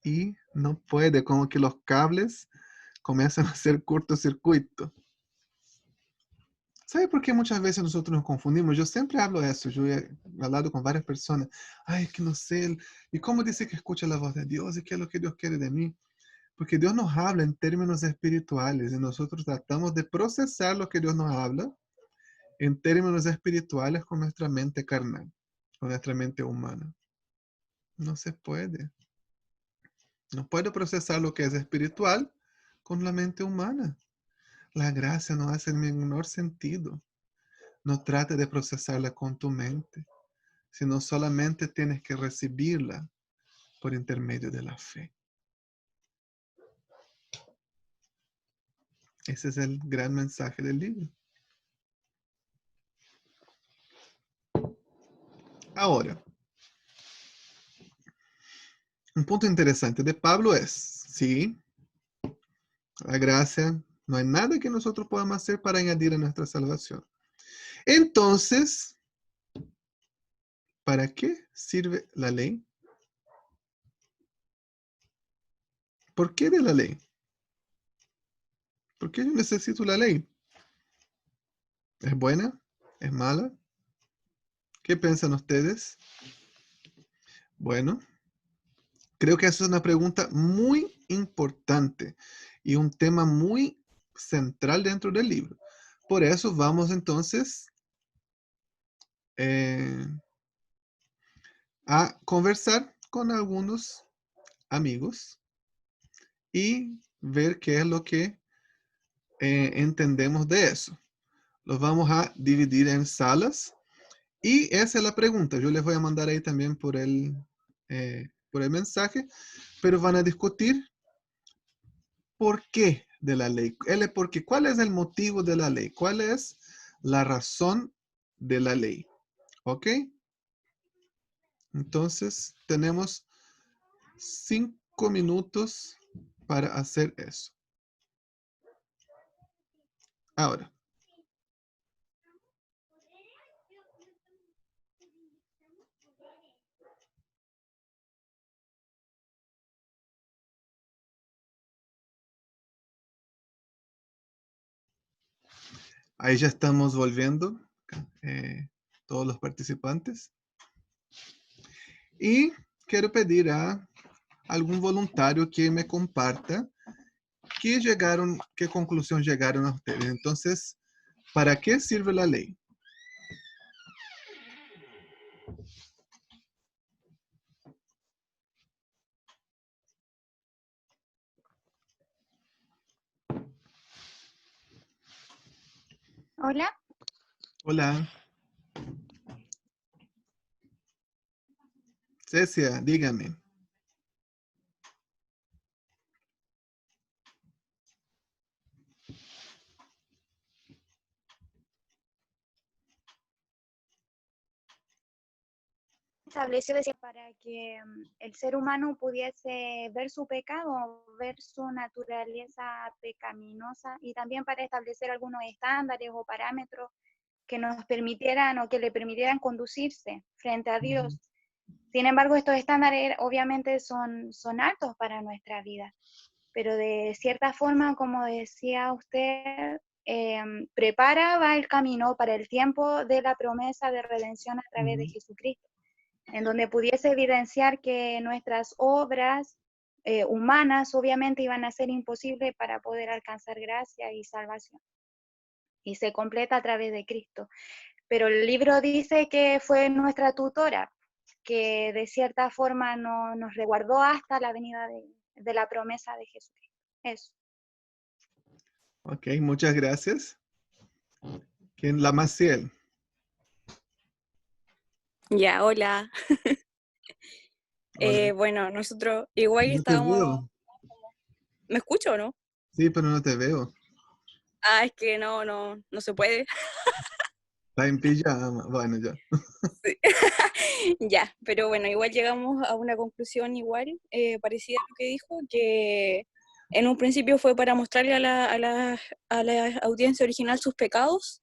Y no puede, como que los cables comienzan a hacer cortocircuito. ¿Sabe por qué muchas veces nosotros nos confundimos? Yo siempre hablo de eso. Yo he hablado con varias personas. Ay, es que no sé. ¿Y cómo dice que escucha la voz de Dios? ¿Y qué es lo que Dios quiere de mí? Porque Dios nos habla en términos espirituales y nosotros tratamos de procesar lo que Dios nos habla en términos espirituales con nuestra mente carnal, con nuestra mente humana. No se puede. No puede procesar lo que es espiritual con la mente humana. La gracia no hace el menor sentido. No trate de procesarla con tu mente, sino solamente tienes que recibirla por intermedio de la fe. Ese es el gran mensaje del libro. Ahora, un punto interesante de Pablo es, sí, la gracia, no hay nada que nosotros podamos hacer para añadir a nuestra salvación. Entonces, ¿para qué sirve la ley? ¿Por qué de la ley? ¿Por qué yo necesito la ley? ¿Es buena? ¿Es mala? ¿Qué piensan ustedes? Bueno, creo que esa es una pregunta muy importante y un tema muy central dentro del libro. Por eso vamos entonces a conversar con algunos amigos y ver qué es lo que entendemos de eso. Los vamos a dividir en salas y esa es la pregunta. Yo les voy a mandar ahí también por el mensaje, pero van a discutir por qué de la ley. Porque, ¿cuál es el motivo de la ley? ¿Cuál es la razón de la ley? ¿Ok? Entonces, tenemos 5 minutos para hacer eso. Ahora. Ahí ya estamos volviendo, todos los participantes. Y quiero pedir a algún voluntario que me comparta qué conclusión llegaron a ustedes. Entonces, ¿para qué sirve la ley? Hola. Hola. Cecia, dígame. Estableció para que el ser humano pudiese ver su pecado, ver su naturaleza pecaminosa y también para establecer algunos estándares o parámetros que nos permitieran o que le permitieran conducirse frente a Dios. Sin embargo, estos estándares obviamente son altos para nuestra vida, pero de cierta forma, como decía usted, preparaba el camino para el tiempo de la promesa de redención a través de Jesucristo, en donde pudiese evidenciar que nuestras obras humanas obviamente iban a ser imposibles para poder alcanzar gracia y salvación. Y se completa a través de Cristo. Pero el libro dice que fue nuestra tutora, que de cierta forma nos resguardó hasta la venida de la promesa de Jesucristo. Eso. Ok, muchas gracias. ¿Quién? La Maciel. Ya, hola. Hola. Bueno, nosotros igual No te estábamos... veo. ¿Me escucho o no? Sí, pero no te veo. Ah, es que no se puede. Está en pijama. Bueno, ya. Sí. Ya, pero bueno, igual llegamos a una conclusión igual, parecida a lo que dijo, que en un principio fue para mostrarle a la audiencia original sus pecados,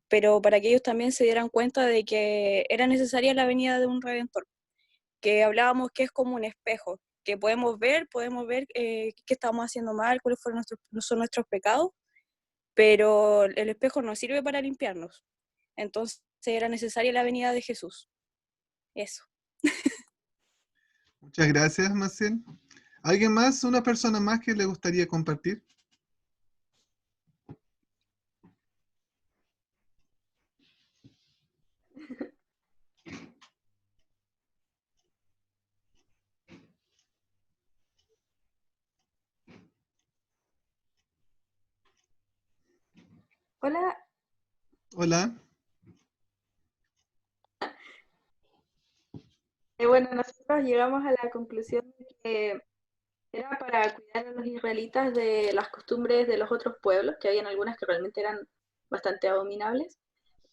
pero para que ellos también se dieran cuenta de que era necesaria la venida de un Redentor, que hablábamos que es como un espejo, que podemos ver qué estamos haciendo mal, cuáles son nuestros pecados, pero el espejo no sirve para limpiarnos. Entonces era necesaria la venida de Jesús. Eso. Muchas gracias, Maciel. ¿Alguien más? ¿Una persona más que le gustaría compartir? Hola, Hola. bueno, nosotros llegamos a la conclusión de que era para cuidar a los israelitas de las costumbres de los otros pueblos, que habían algunas que realmente eran bastante abominables,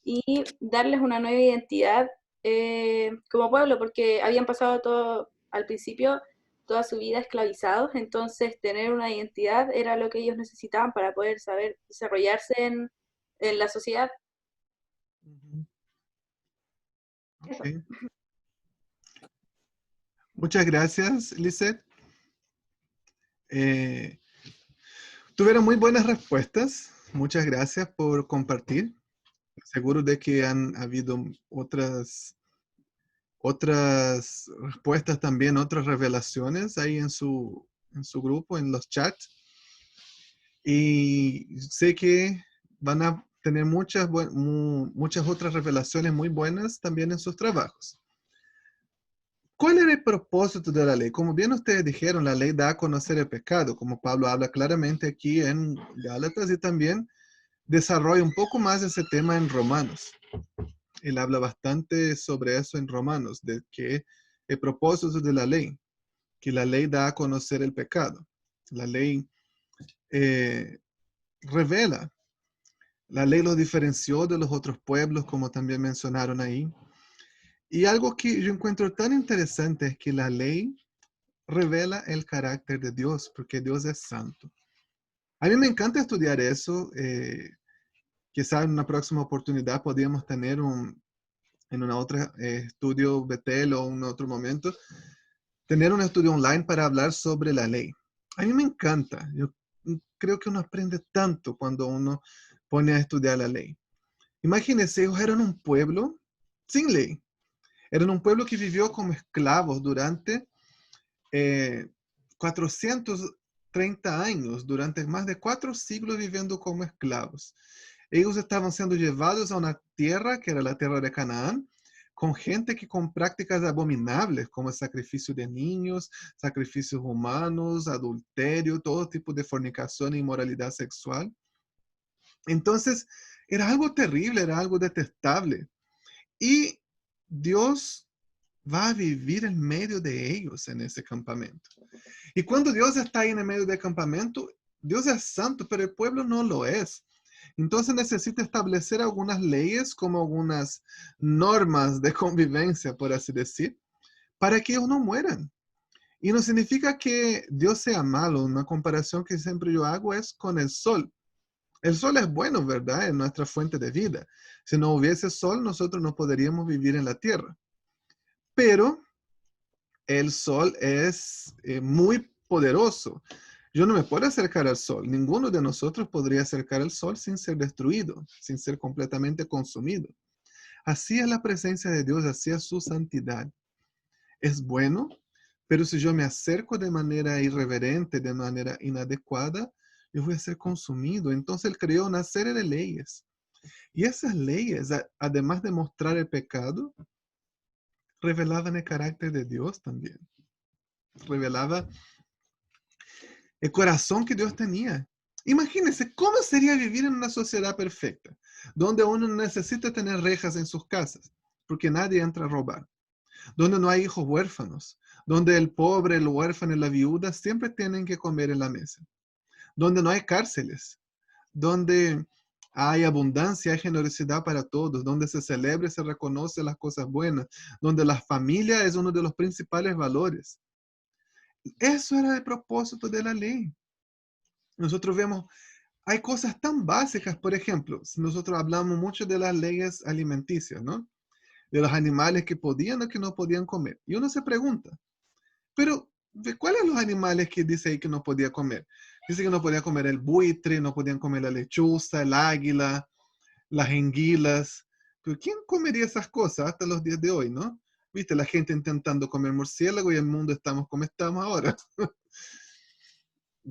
y darles una nueva identidad como pueblo, porque habían pasado todo, al principio, toda su vida esclavizados, entonces tener una identidad era lo que ellos necesitaban para poder saber desarrollarse en la sociedad. Okay. Muchas gracias, Lisette. Tuvieron muy buenas respuestas. Muchas gracias por compartir. Seguro de que han habido otras respuestas también, otras revelaciones ahí en su grupo, en los chats. Y sé que van a tener muchas otras revelaciones muy buenas también en sus trabajos. ¿Cuál era el propósito de la ley? Como bien ustedes dijeron, la ley da a conocer el pecado, como Pablo habla claramente aquí en Gálatas, y también desarrolla un poco más ese tema en Romanos. Él habla bastante sobre eso en Romanos, de que el propósito de la ley, que la ley da a conocer el pecado. La ley revela. La ley los diferenció de los otros pueblos, como también mencionaron ahí. Y algo que yo encuentro tan interesante es que la ley revela el carácter de Dios, porque Dios es santo. A mí me encanta estudiar eso. Quizá en una próxima oportunidad podríamos tener en una otra estudio Betel o un otro momento, tener un estudio online para hablar sobre la ley. A mí me encanta. Yo creo que uno aprende tanto cuando uno pone a estudiar la ley. Imagínense, ellos eran un pueblo sin ley. Eran un pueblo que vivió como esclavos durante 430 años, durante más de 4 siglos viviendo como esclavos. Ellos estaban siendo llevados a una tierra que era la tierra de Canaán, con gente que con prácticas abominables, como el sacrificio de niños, sacrificios humanos, adulterio, todo tipo de fornicación e inmoralidad sexual. Entonces, era algo terrible, era algo detestable. Y Dios va a vivir en medio de ellos en ese campamento. Y cuando Dios está ahí en el medio del campamento, Dios es santo, pero el pueblo no lo es. Entonces necesita establecer algunas leyes, como algunas normas de convivencia, por así decir, para que ellos no mueran. Y no significa que Dios sea malo. Una comparación que siempre yo hago es con el sol. El sol es bueno, ¿verdad? Es nuestra fuente de vida. Si no hubiese sol, nosotros no podríamos vivir en la tierra. Pero el sol es muy poderoso. Yo no me puedo acercar al sol. Ninguno de nosotros podría acercar al sol sin ser destruido, sin ser completamente consumido. Así es la presencia de Dios, así es su santidad. Es bueno, pero si yo me acerco de manera irreverente, de manera inadecuada, yo voy a ser consumido. Entonces Él creó una serie de leyes. Y esas leyes, además de mostrar el pecado, revelaban el carácter de Dios también. Revelaba el corazón que Dios tenía. Imagínense cómo sería vivir en una sociedad perfecta, donde uno necesita tener rejas en sus casas, porque nadie entra a robar, donde no hay hijos huérfanos, donde el pobre, el huérfano y la viuda siempre tienen que comer en la mesa, donde no hay cárceles, donde hay abundancia, hay generosidad para todos, donde se celebra y se reconoce las cosas buenas, donde la familia es uno de los principales valores. Eso era el propósito de la ley. Nosotros vemos, hay cosas tan básicas, por ejemplo, si nosotros hablamos mucho de las leyes alimenticias, ¿no? De los animales que podían o que no podían comer. Y uno se pregunta, pero ¿de cuáles los animales que dice ahí que no podía comer? Dice que no podía comer el buitre, no podían comer la lechuza, el águila, las anguilas. Pero ¿quién comería esas cosas hasta los días de hoy, no? Viste, la gente intentando comer murciélago y el mundo estamos como estamos ahora.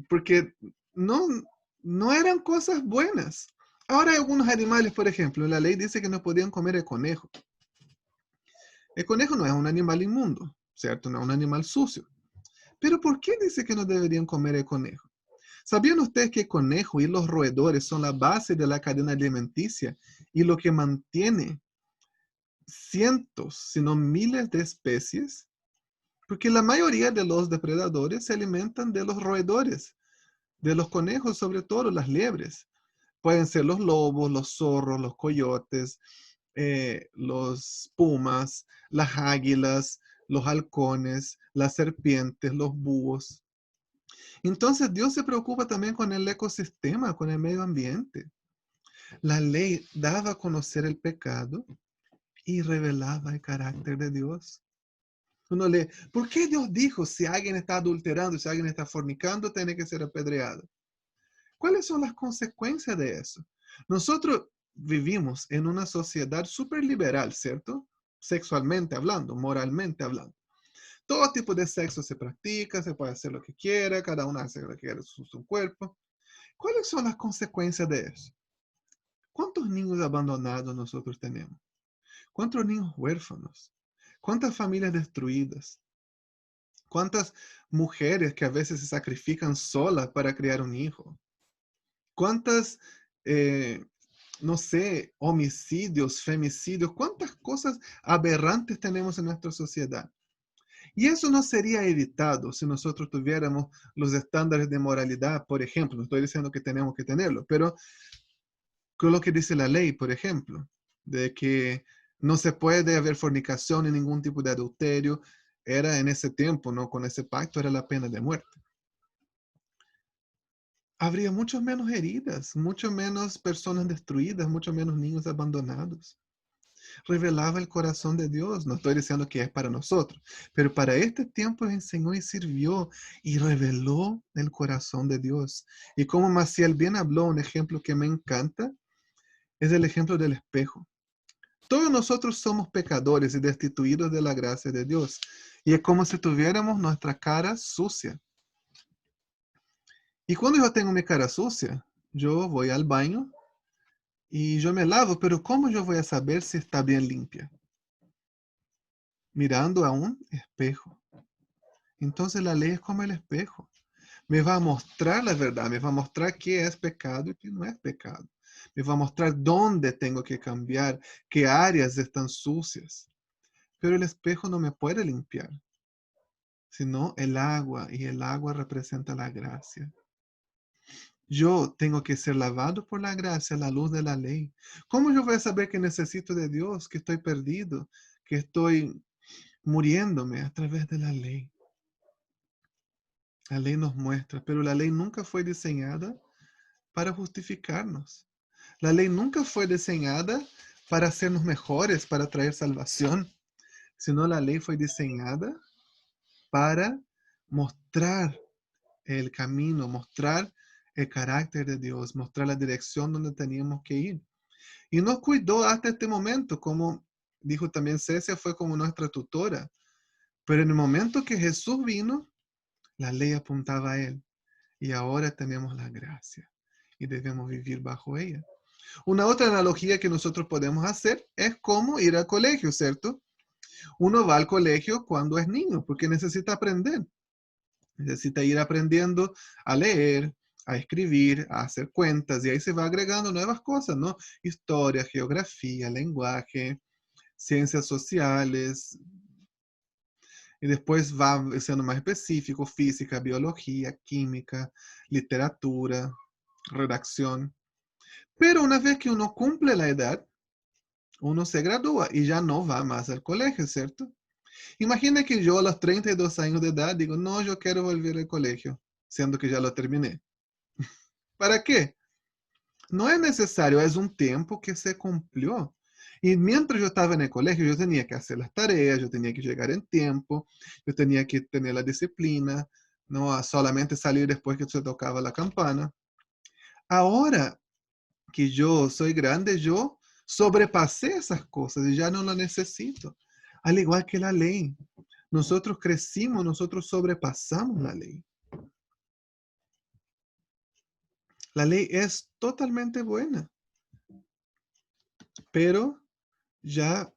Porque no eran cosas buenas. Ahora hay algunos animales, por ejemplo, la ley dice que no podían comer el conejo. El conejo no es un animal inmundo, ¿cierto? No es un animal sucio. Pero ¿por qué dice que no deberían comer el conejo? ¿Sabían ustedes que el conejo y los roedores son la base de la cadena alimenticia y lo que mantiene cientos, si no miles de especies? Porque la mayoría de los depredadores se alimentan de los roedores, de los conejos, sobre todo las liebres. Pueden ser los lobos, los zorros, los coyotes, los pumas, las águilas, los halcones, las serpientes, los búhos. Entonces Dios se preocupa también con el ecosistema, con el medio ambiente. La ley daba a conocer el pecado y revelaba el carácter de Dios. Uno lee, ¿por qué Dios dijo si alguien está adulterando, si alguien está fornicando, tiene que ser apedreado? ¿Cuáles son las consecuencias de eso? Nosotros vivimos en una sociedad súper liberal, ¿cierto? Sexualmente hablando, moralmente hablando. Todo tipo de sexo se practica, se puede hacer lo que quiera, cada uno hace lo que quiera con su cuerpo. ¿Cuáles son las consecuencias de eso? ¿Cuántos niños abandonados nosotros tenemos? ¿Cuántos niños huérfanos? ¿Cuántas familias destruidas? ¿Cuántas mujeres que a veces se sacrifican solas para criar un hijo? ¿Cuántas, no sé, homicidios, femicidios? ¿Cuántas cosas aberrantes tenemos en nuestra sociedad? Y eso no sería evitado si nosotros tuviéramos los estándares de moralidad, por ejemplo. No estoy diciendo que tenemos que tenerlo, pero con lo que dice la ley, por ejemplo, de que no se puede haber fornicación ni ningún tipo de adulterio, era en ese tiempo, ¿no? Con ese pacto era la pena de muerte. Habría mucho menos heridas, mucho menos personas destruidas, mucho menos niños abandonados. Revelaba el corazón de Dios. No estoy diciendo que es para nosotros, pero para este tiempo enseñó y sirvió y reveló el corazón de Dios. Y como Maciel bien habló, un ejemplo que me encanta es el ejemplo del espejo. Todos nosotros somos pecadores y destituidos de la gracia de Dios. Y es como si tuviéramos nuestra cara sucia. Y cuando yo tengo mi cara sucia, yo voy al baño y yo me lavo, pero ¿cómo yo voy a saber si está bien limpia? Mirando a un espejo. Entonces la ley es como el espejo. Me va a mostrar la verdad, me va a mostrar qué es pecado y qué no es pecado. Me va a mostrar dónde tengo que cambiar, qué áreas están sucias. Pero el espejo no me puede limpiar, sino el agua, y el agua representa la gracia. Yo tengo que ser lavado por la gracia a la luz de la ley. ¿Cómo yo voy a saber que necesito de Dios, que estoy perdido, que estoy muriéndome? A través de la ley. La ley nos muestra, pero la ley nunca fue diseñada para justificarnos. La ley nunca fue diseñada para hacernos mejores, para traer salvación, sino la ley fue diseñada para mostrar el camino, mostrar el carácter de Dios, mostrar la dirección donde teníamos que ir. Y nos cuidó hasta este momento, como dijo también Cecia, fue como nuestra tutora. Pero en el momento que Jesús vino, la ley apuntaba a Él. Y ahora tenemos la gracia y debemos vivir bajo ella. Una otra analogía que nosotros podemos hacer es como ir al colegio, ¿cierto? Uno va al colegio cuando es niño porque necesita aprender. Necesita ir aprendiendo a leer, a escribir, a hacer cuentas, y ahí se va agregando nuevas cosas, ¿no? Historia, geografía, lenguaje, ciencias sociales, y después va siendo más específico, física, biología, química, literatura, redacción. Pero una vez que uno cumple la edad, uno se gradúa y ya no va más al colegio, ¿cierto? Imagina que yo a los 32 años de edad digo, no, yo quiero volver al colegio, siendo que ya lo terminé. ¿Para qué? No es necesario, es un tiempo que se cumplió. Y mientras yo estaba en el colegio, yo tenía que hacer las tareas, yo tenía que llegar en tiempo, yo tenía que tener la disciplina, no a solamente salir después que se tocaba la campana. Ahora que yo soy grande, yo sobrepasé esas cosas y ya no las necesito. Al igual que la ley. Nosotros crecimos, nosotros sobrepasamos la ley. La ley es totalmente buena, pero ya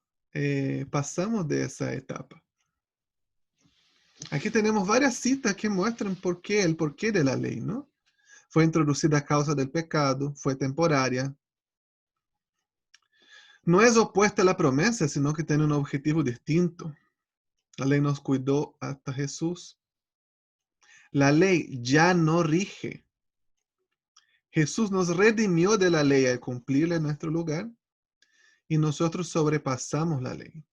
pasamos de esa etapa. Aquí tenemos varias citas que muestran el porqué de la ley, ¿no? Fue introducida a causa del pecado, fue temporaria. No es opuesta a la promesa, sino que tiene un objetivo distinto. La ley nos cuidó hasta Jesús. La ley ya no rige. Jesús nos redimió de la ley al cumplirla en nuestro lugar y nosotros sobrepasamos la ley.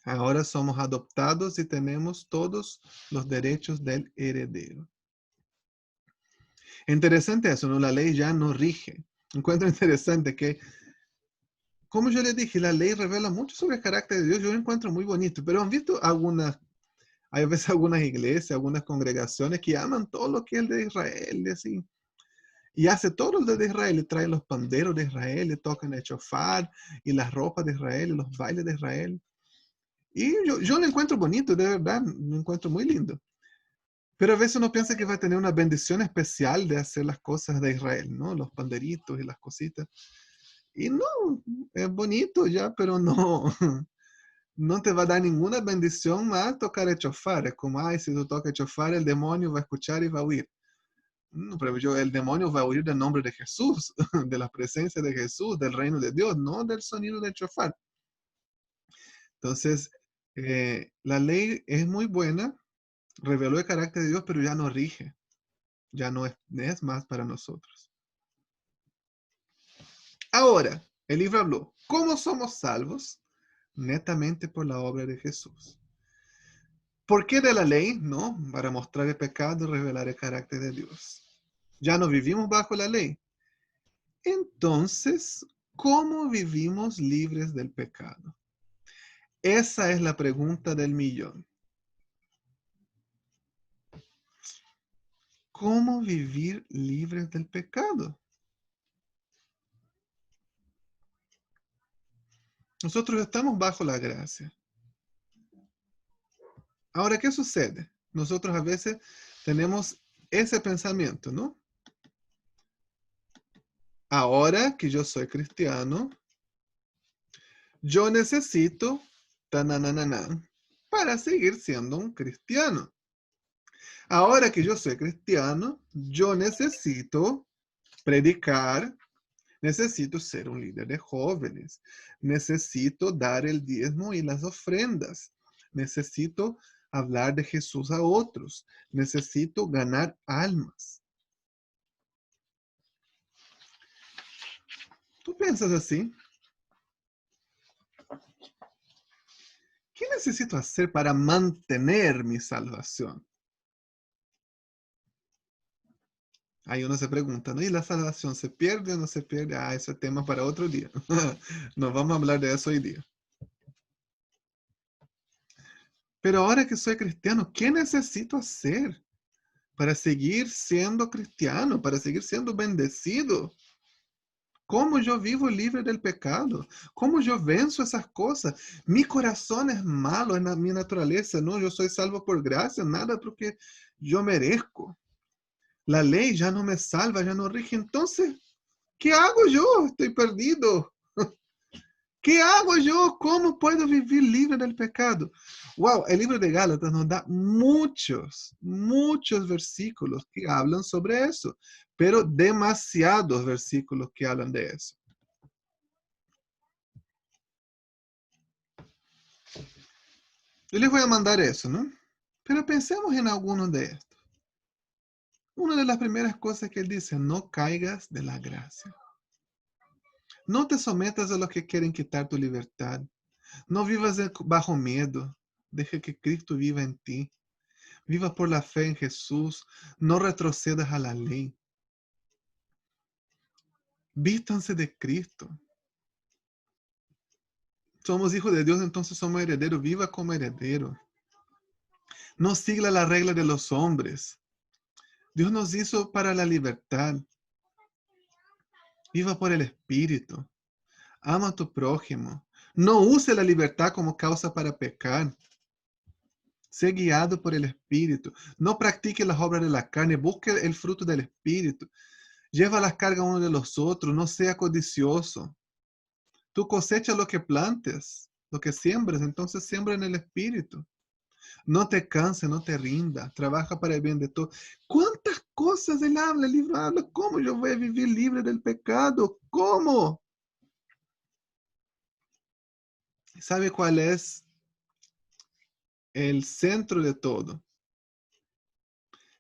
Ahora somos adoptados y tenemos todos los derechos del heredero. Interesante eso, ¿no? La ley ya no rige. Encuentro interesante que, como yo le dije, la ley revela mucho sobre el carácter de Dios. Yo lo encuentro muy bonito, pero han visto hay a veces algunas iglesias, algunas congregaciones que aman todo lo que es de Israel, y así. Y hace todo lo de Israel, y traen los panderos de Israel, y tocan el shofar, y las ropas de Israel, y los bailes de Israel. Y yo lo encuentro bonito, de verdad, lo encuentro muy lindo. Pero a veces uno piensa que va a tener una bendición especial de hacer las cosas de Israel, ¿no? Los panderitos y las cositas. Y no, es bonito ya, pero no, no te va a dar ninguna bendición más tocar el chofar. Es como, ay, si tú tocas el chofar, el demonio va a escuchar y va a huir. No, pero el demonio va a huir del nombre de Jesús, de la presencia de Jesús, del reino de Dios, no del sonido del chofar. Entonces, la ley es muy buena, reveló el carácter de Dios, pero ya no rige, ya no es más para nosotros. Ahora, el libro habló, ¿cómo somos salvos? Netamente por la obra de Jesús. ¿Por qué de la ley? No, para mostrar el pecado y revelar el carácter de Dios. Ya no vivimos bajo la ley. Entonces, ¿cómo vivimos libres del pecado? Esa es la pregunta del millón. ¿Cómo vivir libres del pecado? Nosotros estamos bajo la gracia. Ahora, ¿qué sucede? Nosotros a veces tenemos ese pensamiento, ¿no? Ahora que yo soy cristiano, yo necesito para seguir siendo un cristiano. Ahora que yo soy cristiano, yo necesito predicar, necesito ser un líder de jóvenes, necesito dar el diezmo y las ofrendas, necesito hablar de Jesús a otros, necesito ganar almas. ¿Tú piensas así? ¿Qué necesito hacer para mantener mi salvación? Ahí uno se pregunta, ¿no? ¿Y la salvación se pierde o no se pierde? Ah, ese tema para otro día. No vamos a hablar de eso hoy día. Pero ahora que soy cristiano, ¿qué necesito hacer para seguir siendo cristiano, para seguir siendo bendecido? ¿Cómo yo vivo libre del pecado? ¿Cómo yo venzo esas cosas? Mi corazón es malo, es mi naturaleza, ¿no? Yo soy salvo por gracia, nada porque yo merezco. La ley ya no me salva, ya no rige. Entonces, ¿qué hago yo? Estoy perdido. ¿Qué hago yo? ¿Cómo puedo vivir libre del pecado? Wow, el libro de Gálatas nos da muchos versículos que hablan sobre eso, pero demasiados versículos que hablan de eso. Yo les voy a mandar eso, ¿no? Pero pensemos en algunos de estos. Una de las primeras cosas que él dice, no caigas de la gracia. No te sometas a los que quieren quitar tu libertad. No vivas bajo miedo. Deja que Cristo viva en ti. Viva por la fe en Jesús. No retrocedas a la ley. Vístanse de Cristo. Somos hijos de Dios, entonces somos herederos. Viva como heredero. No siga la regla de los hombres. Dios nos hizo para la libertad. Viva por el Espíritu. Ama a tu prójimo. No use la libertad como causa para pecar. Sé guiado por el Espíritu. No practique las obras de la carne. Busque el fruto del Espíritu. Lleva las cargas uno de los otros. No sea codicioso. Tú cosechas lo que plantes, lo que siembres. Entonces siembra en el Espíritu. No te canses, no te rindas. Trabaja para el bien de todos. ¿Cuántas cosas él habla? El libro habla. ¿Cómo yo voy a vivir libre del pecado? ¿Cómo? ¿Sabe cuál es el centro de todo?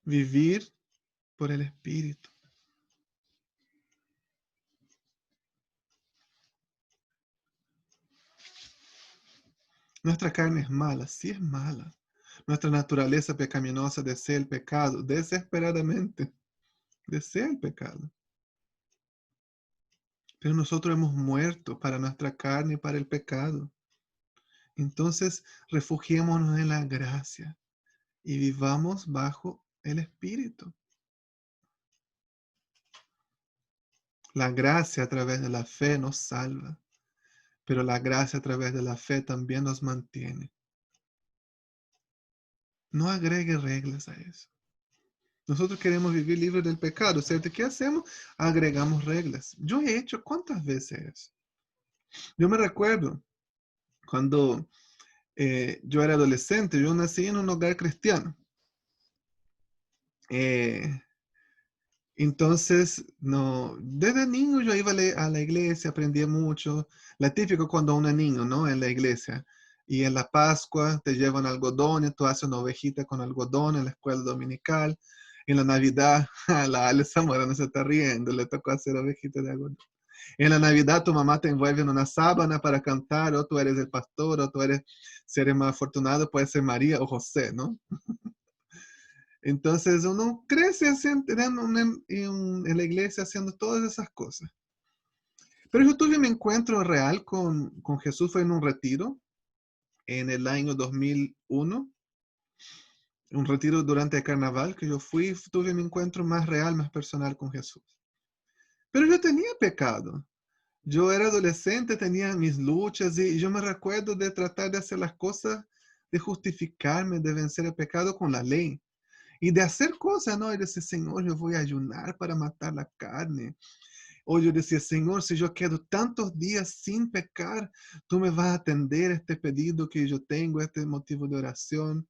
Vivir por el Espíritu. Nuestra carne es mala, sí es mala. Nuestra naturaleza pecaminosa desea el pecado, desesperadamente. Desea el pecado. Pero nosotros hemos muerto para nuestra carne y para el pecado. Entonces, refugiémonos en la gracia y vivamos bajo el Espíritu. La gracia a través de la fe nos salva, pero la gracia a través de la fe también nos mantiene. No agregue reglas a eso. Nosotros queremos vivir libres del pecado, ¿cierto? ¿Qué hacemos? Agregamos reglas. Yo he hecho ¿cuántas veces eso? Yo me recuerdo cuando yo era adolescente, yo nací en un hogar cristiano. Entonces, no, desde niño yo iba a la iglesia, aprendía mucho. La típico cuando uno es niño, ¿no? En la iglesia. Y en la Pascua te llevan algodones, tú haces una ovejita con algodón en la escuela dominical. En la Navidad, a la Ale Zamora se está riendo, le tocó hacer ovejita de algodón. En la Navidad tu mamá te envuelve en una sábana para cantar, o tú eres el pastor, o tú eres, si eres más afortunado, puede ser María o José, ¿no? Entonces uno crece en la iglesia haciendo todas esas cosas. Pero yo tuve mi encuentro real con Jesús, fue en un retiro en el año 2001, un retiro durante el carnaval que yo fui, tuve mi encuentro más real, más personal con Jesús. Pero yo tenía pecado. Yo era adolescente, tenía mis luchas y yo me recuerdo de tratar de hacer las cosas, de justificarme, de vencer el pecado con la ley. Y de hacer cosas, ¿no? Y decir, Señor, yo voy a ayunar para matar la carne. O yo decía, Señor, si yo quedo tantos días sin pecar, tú me vas a atender este pedido que yo tengo, este motivo de oración.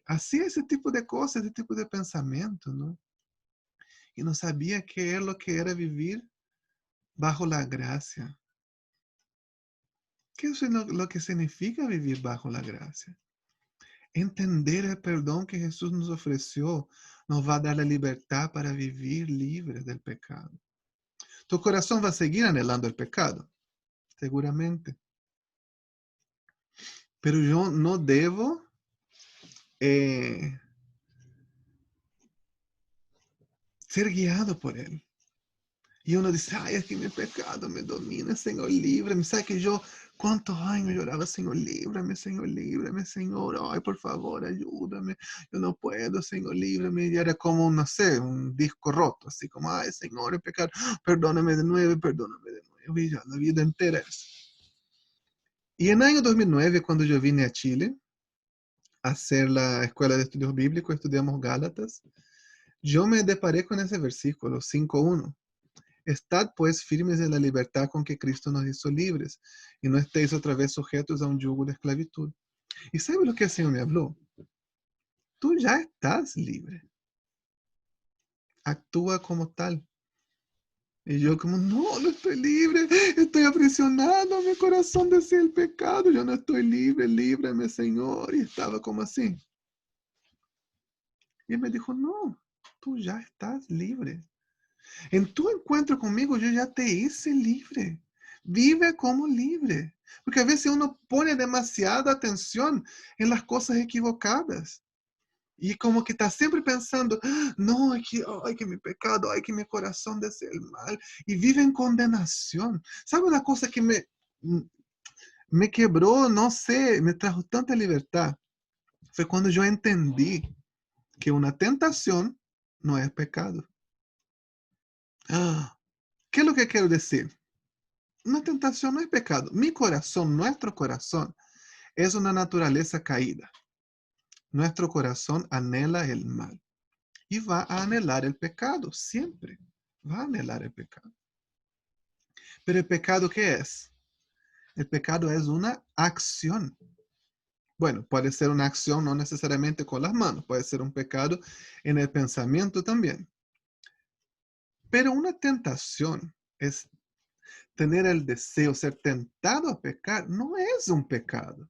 Así ese tipo de cosas, ese tipo de pensamiento, ¿no? Y no sabía qué es lo que era vivir bajo la gracia. ¿Qué es lo que significa vivir bajo la gracia? Entender el perdón que Jesús nos ofreció nos va a dar la libertad para vivir libres del pecado. Tu corazón va a seguir anhelando el pecado, seguramente. Pero yo no debo ser guiado por él. Y uno dice, ay, es que mi pecado me domina, Señor, líbrame. ¿Sabe que yo cuántos años lloraba, Señor, líbrame, Señor, ay, por favor, ayúdame. Yo no puedo, Señor, líbrame. Y era como, no sé, un disco roto, así como, ay, Señor, el pecado, perdóname de nuevo. Y ya la vida entera eso. Y en el año 2009, cuando yo vine a Chile a hacer la Escuela de Estudios Bíblicos, estudiamos Gálatas, yo me deparé con ese versículo 5:1. Estad pues firmes en la libertad con que Cristo nos hizo libres, y no estéis otra vez sujetos a un yugo de esclavitud. ¿Y sabe lo que el Señor me habló? Tú ya estás libre. Actúa como tal. Y yo como, no estoy libre, estoy aprisionado, mi corazón desea el pecado, yo no estoy libre, líbrame, Señor. Y estaba como así. Y él me dijo, no, tú ya estás libre. En tu encuentro conmigo yo ya te hice libre. Vive como libre. Porque a veces uno pone demasiada atención en las cosas equivocadas. Y como que está siempre pensando, no, ay, que mi pecado, ay, que mi corazón desea el mal. Y vive en condenación. ¿Sabe una cosa que me quebró? No sé, me trajo tanta libertad. Fue cuando yo entendí que una tentación no es pecado. ¿Qué es lo que quiero decir? Una tentación no es pecado. Mi corazón, nuestro corazón, es una naturaleza caída. Nuestro corazón anhela el mal y va a anhelar el pecado, siempre. Va a anhelar el pecado. Pero el pecado, ¿qué es? El pecado es una acción. Bueno, puede ser una acción no necesariamente con las manos, puede ser un pecado en el pensamiento también. Pero una tentación es tener el deseo, ser tentado a pecar, no es un pecado.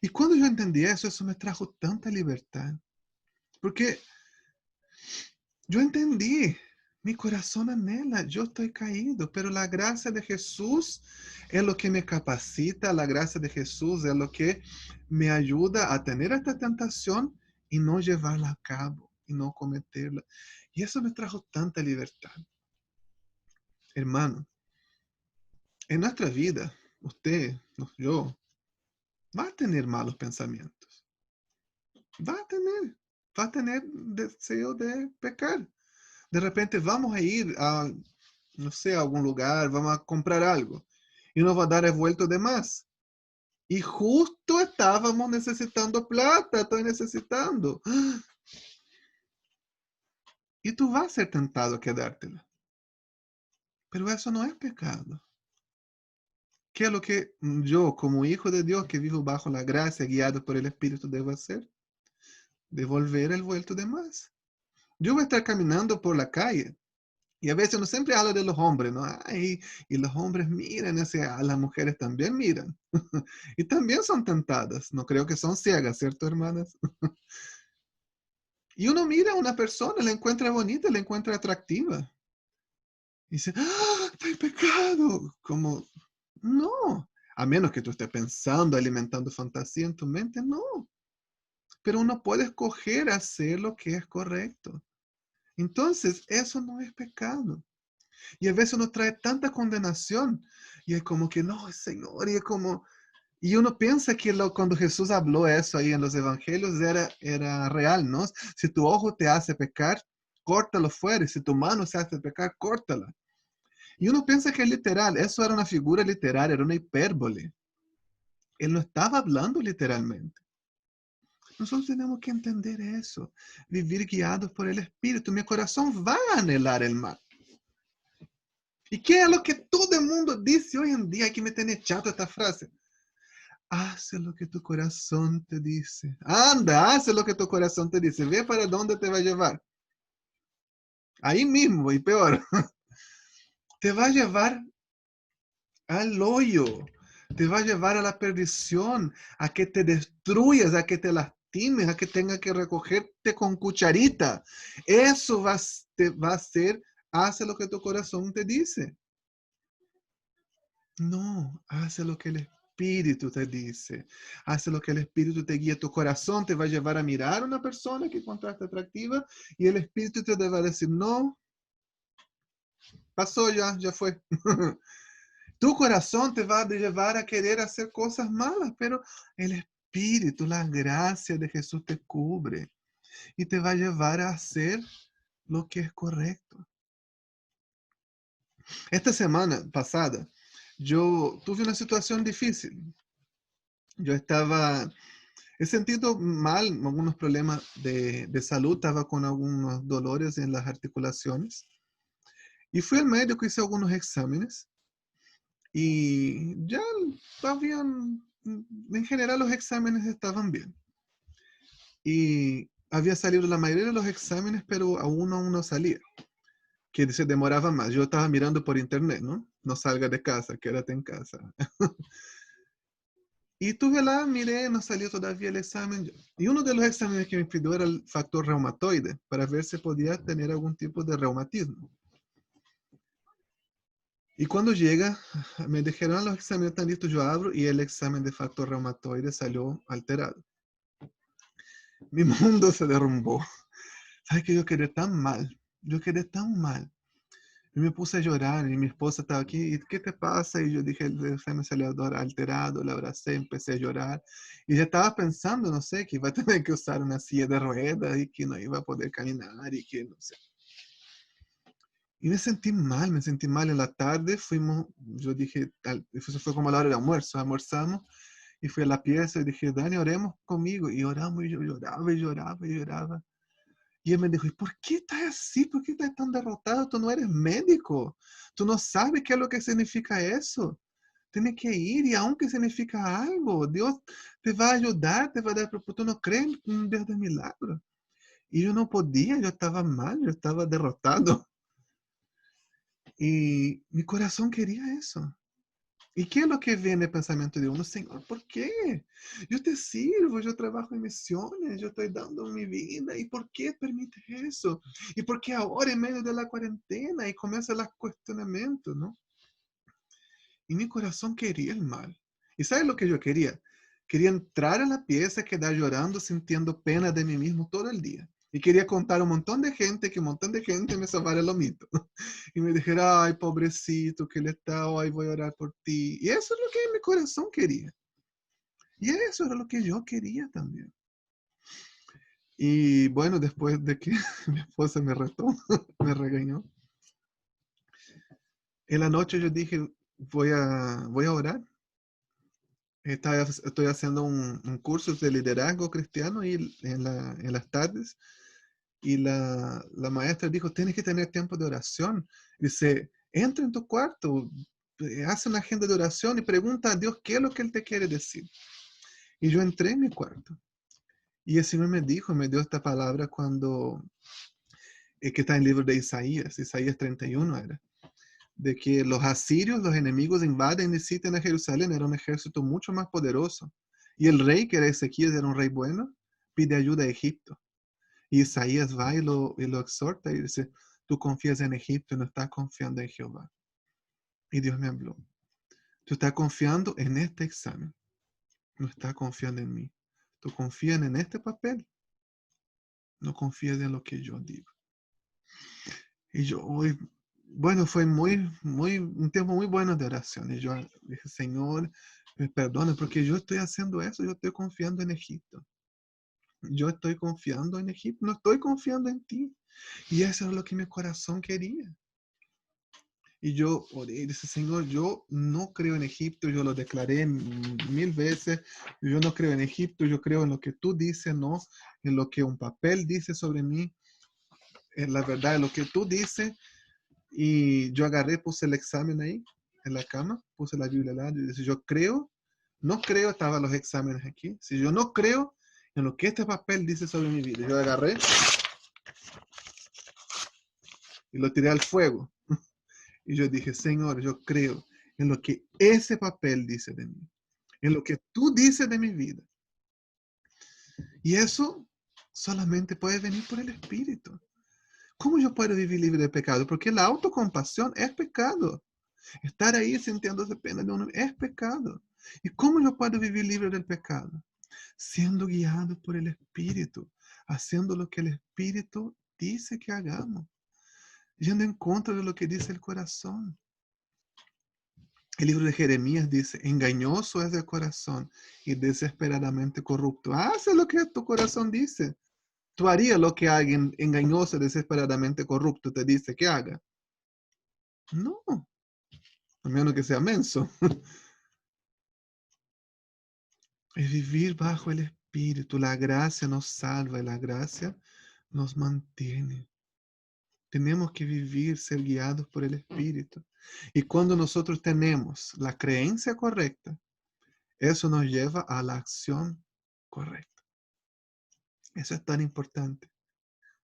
Y cuando yo entendí eso me trajo tanta libertad. Porque yo entendí, mi corazón anhela, yo estoy caído, pero la gracia de Jesús es lo que me capacita, la gracia de Jesús es lo que me ayuda a tener esta tentación y no llevarla a cabo, y no cometerla. Y eso me trajo tanta libertad. Hermano, en nuestra vida, usted, yo, va a tener malos pensamientos. Va a tener deseo de pecar. De repente vamos a ir a, no sé, a algún lugar, vamos a comprar algo y nos va a dar el vuelto de más. Y justo estábamos necesitando plata, estoy necesitando. Y tú vas a ser tentado a quedártela. Pero eso no es pecado. ¿Qué es lo que yo, como hijo de Dios, que vivo bajo la gracia, guiado por el Espíritu, debo hacer? Devolver el vuelto de más. Yo voy a estar caminando por la calle. Y a veces uno siempre habla de los hombres, ¿no? Ay, y los hombres miran, las mujeres también miran. Y también son tentadas. No creo que son ciegas, ¿cierto, hermanas? Y uno mira a una persona, la encuentra bonita, la encuentra atractiva. Y dice, ¡ah, está en pecado! Como, no. A menos que tú estés pensando, alimentando fantasía en tu mente, no. Pero uno puede escoger hacer lo que es correcto. Entonces, eso no es pecado. Y a veces nos trae tanta condenación. Y es como que, no, Señor, y es como... Y uno piensa que cuando Jesús habló eso ahí en los evangelios era real, ¿no? Si tu ojo te hace pecar, córtalo fuera. Y si tu mano se hace pecar, córtala. Y uno piensa que es literal. Eso era una figura literaria, era una hipérbole. Él no estaba hablando literalmente. Nosotros tenemos que entender eso. Vivir guiados por el Espíritu. Mi corazón va a anhelar el mal. ¿Y qué es lo que todo el mundo dice hoy en día? Que me tiene chato esta frase. Haz lo que tu corazón te dice. Anda, haz lo que tu corazón te dice. Ve para dónde te va a llevar. Ahí mismo, y peor. Te va a llevar al hoyo. Te va a llevar a la perdición, a que te destruyas, a que te lastimes, a que tengas que recogerte con cucharita. Eso te va a hacer, haz lo que tu corazón te dice. No, haz lo que el Espíritu te dice. Haz lo que el Espíritu te guía. Tu corazón te va a llevar a mirar a una persona que encontraste atractiva y el Espíritu te va a decir, no, pasó ya fue. Tu corazón te va a llevar a querer hacer cosas malas, pero el Espíritu, la gracia de Jesús te cubre y te va a llevar a hacer lo que es correcto. Esta semana pasada, yo tuve una situación difícil. Yo he sentido mal, algunos problemas de salud, estaba con algunos dolores en las articulaciones. Y fui al médico, hice algunos exámenes y ya habían, en general los exámenes estaban bien. Y había salido la mayoría de los exámenes, pero aún no salía, que se demoraba más. Yo estaba mirando por internet, ¿no? No salga de casa, quédate en casa. Y estuve lá, miré, no salió todavía el examen. Y uno de los exámenes que me pidió era el factor reumatoide, para ver si podía tener algún tipo de reumatismo. Y cuando llega, me dijeron, los exámenes están listos, yo abro y el examen de factor reumatoide salió alterado. Mi mundo se derrumbó. ¿Sabes que yo quedé tan mal? Yo quedé tan mal. Y me puse a llorar y mi esposa estaba aquí, ¿y qué te pasa? Y yo dije, el examen salió alterado, la abracé, empecé a llorar. Y ya estaba pensando, no sé, que iba a tener que usar una silla de ruedas y que no iba a poder caminar y que no sé. Y me sentí mal. En la tarde fuimos, yo dije, eso fue como a la hora de almuerzo, almorzamos y fui a la pieza y dije, Dani, oremos conmigo. Y oramos y yo lloraba y lloraba y lloraba. Y él me dijo, ¿y por qué estás así? ¿Por qué estás tan derrotado? Tú no eres médico. Tú no sabes qué es lo que significa eso. Tienes que ir y aunque significa algo, Dios te va a ayudar, te va a dar, pero tú no crees en un Dios de milagro. Y yo no podía, yo estaba mal, yo estaba derrotado. Y mi corazón quería eso. ¿Y qué es lo que viene el pensamiento de uno? Señor, ¿por qué? Yo te sirvo, yo trabajo en misiones, yo estoy dando mi vida. ¿Y por qué permites eso? ¿Y por qué ahora en medio de la cuarentena? Y comienzan los cuestionamientos, ¿no? Y mi corazón quería el mal. ¿Y sabes lo que yo quería? Quería entrar a la pieza, quedar llorando, sintiendo pena de mí mismo todo el día. Y quería contar a un montón de gente, que un montón de gente me salvara el lomito. Y me dijera, ay, pobrecito, que le está, ay, voy a orar por ti. Y eso es lo que mi corazón quería. Y eso era lo que yo quería también. Y bueno, después de que mi esposa me retó, me regañó, en la noche yo dije, voy a orar. Estoy haciendo un curso de liderazgo cristiano y en las tardes. Y la maestra dijo, tienes que tener tiempo de oración. Dice, entra en tu cuarto, hace una agenda de oración y pregunta a Dios qué es lo que Él te quiere decir. Y yo entré en mi cuarto. Y el Señor me dio esta palabra cuando, que está en el libro de Isaías 31 era, de que los asirios, los enemigos, invaden y sitian a Jerusalén. Era un ejército mucho más poderoso. Y el rey, que era Ezequías, era un rey bueno, pide ayuda a Egipto. Y Isaías va y lo exhorta y dice, tú confías en Egipto y no estás confiando en Jehová. Y Dios me habló, tú estás confiando en este examen, no estás confiando en mí. Tú confías en este papel, no confías en lo que yo digo. Y yo hoy, bueno, fue un tiempo muy bueno de oración. Y yo dije, Señor, me perdona porque yo estoy haciendo eso, yo estoy confiando en Egipto. Yo estoy confiando en Egipto, no estoy confiando en ti. Y eso es lo que mi corazón quería. Y yo oré y dije, Señor, yo no creo en Egipto, yo lo declaré 1000 veces, yo no creo en Egipto, yo creo en lo que tú dices, no en lo que un papel dice sobre mí, en la verdad, en lo que tú dices. Y yo agarré, puse el examen ahí, en la cama, puse la Biblia al lado y dije, yo creo, no creo, estaban los exámenes aquí, si yo no creo en lo que este papel dice sobre mi vida, yo agarré y lo tiré al fuego. Y yo dije, Señor, yo creo en lo que ese papel dice de mí, en lo que tú dices de mi vida. Y eso solamente puede venir por el Espíritu. ¿Cómo yo puedo vivir libre de pecado? Porque la autocompasión es pecado. Estar ahí sintiéndose pena de uno es pecado. ¿Y cómo yo puedo vivir libre del pecado? Siendo guiado por el Espíritu, haciendo lo que el Espíritu dice que hagamos, yendo en contra de lo que dice el corazón. El libro de Jeremías dice, engañoso es el corazón y desesperadamente corrupto. Hace lo que tu corazón dice. ¿Tú harías lo que alguien engañoso, desesperadamente corrupto te dice que haga? No, a menos que sea menso. Es vivir bajo el Espíritu. La gracia nos salva y la gracia nos mantiene. Tenemos que vivir, ser guiados por el Espíritu. Y cuando nosotros tenemos la creencia correcta, eso nos lleva a la acción correcta. Eso es tan importante.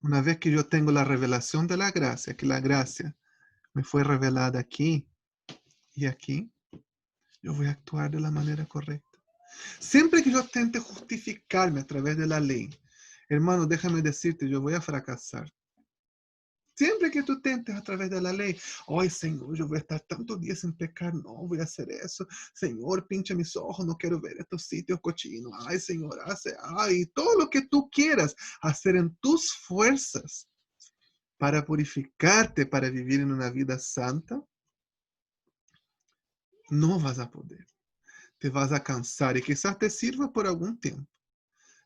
Una vez que yo tengo la revelación de la gracia, que la gracia me fue revelada aquí y aquí, yo voy a actuar de la manera correcta. Siempre que yo tente justificarme a través de la ley, hermano, déjame decirte, yo voy a fracasar. Siempre que tú tentes a través de la ley, ay Señor, yo voy a estar tantos días sin pecar, no voy a hacer eso. Señor, pincha mis ojos, no quiero ver estos sitios cochinos. Ay Señor, todo lo que tú quieras hacer en tus fuerzas para purificarte, para vivir en una vida santa, no vas a poder. Te vas a cansar y quizás te sirva por algún tiempo.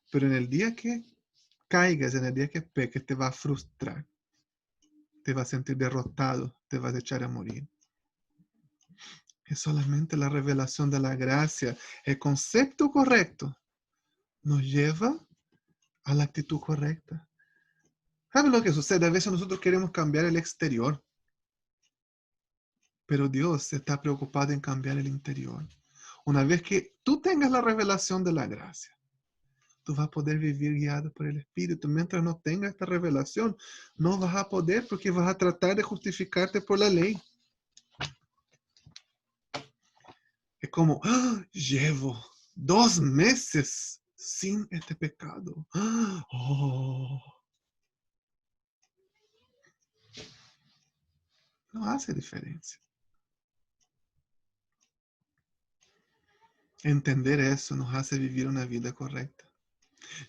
Pero en el día que caigas, en el día que peques, te va a frustrar. Te vas a sentir derrotado, te vas a echar a morir. Es solamente la revelación de la gracia, el concepto correcto, nos lleva a la actitud correcta. ¿Saben lo que sucede? A veces nosotros queremos cambiar el exterior, pero Dios está preocupado en cambiar el interior. Una vez que tú tengas la revelación de la gracia, tú vas a poder vivir guiado por el Espíritu. Mientras no tengas esta revelación, no vas a poder porque vas a tratar de justificarte por la ley. Es como, llevo 2 meses sin este pecado. No hace diferencia. Entender eso nos hace vivir una vida correcta.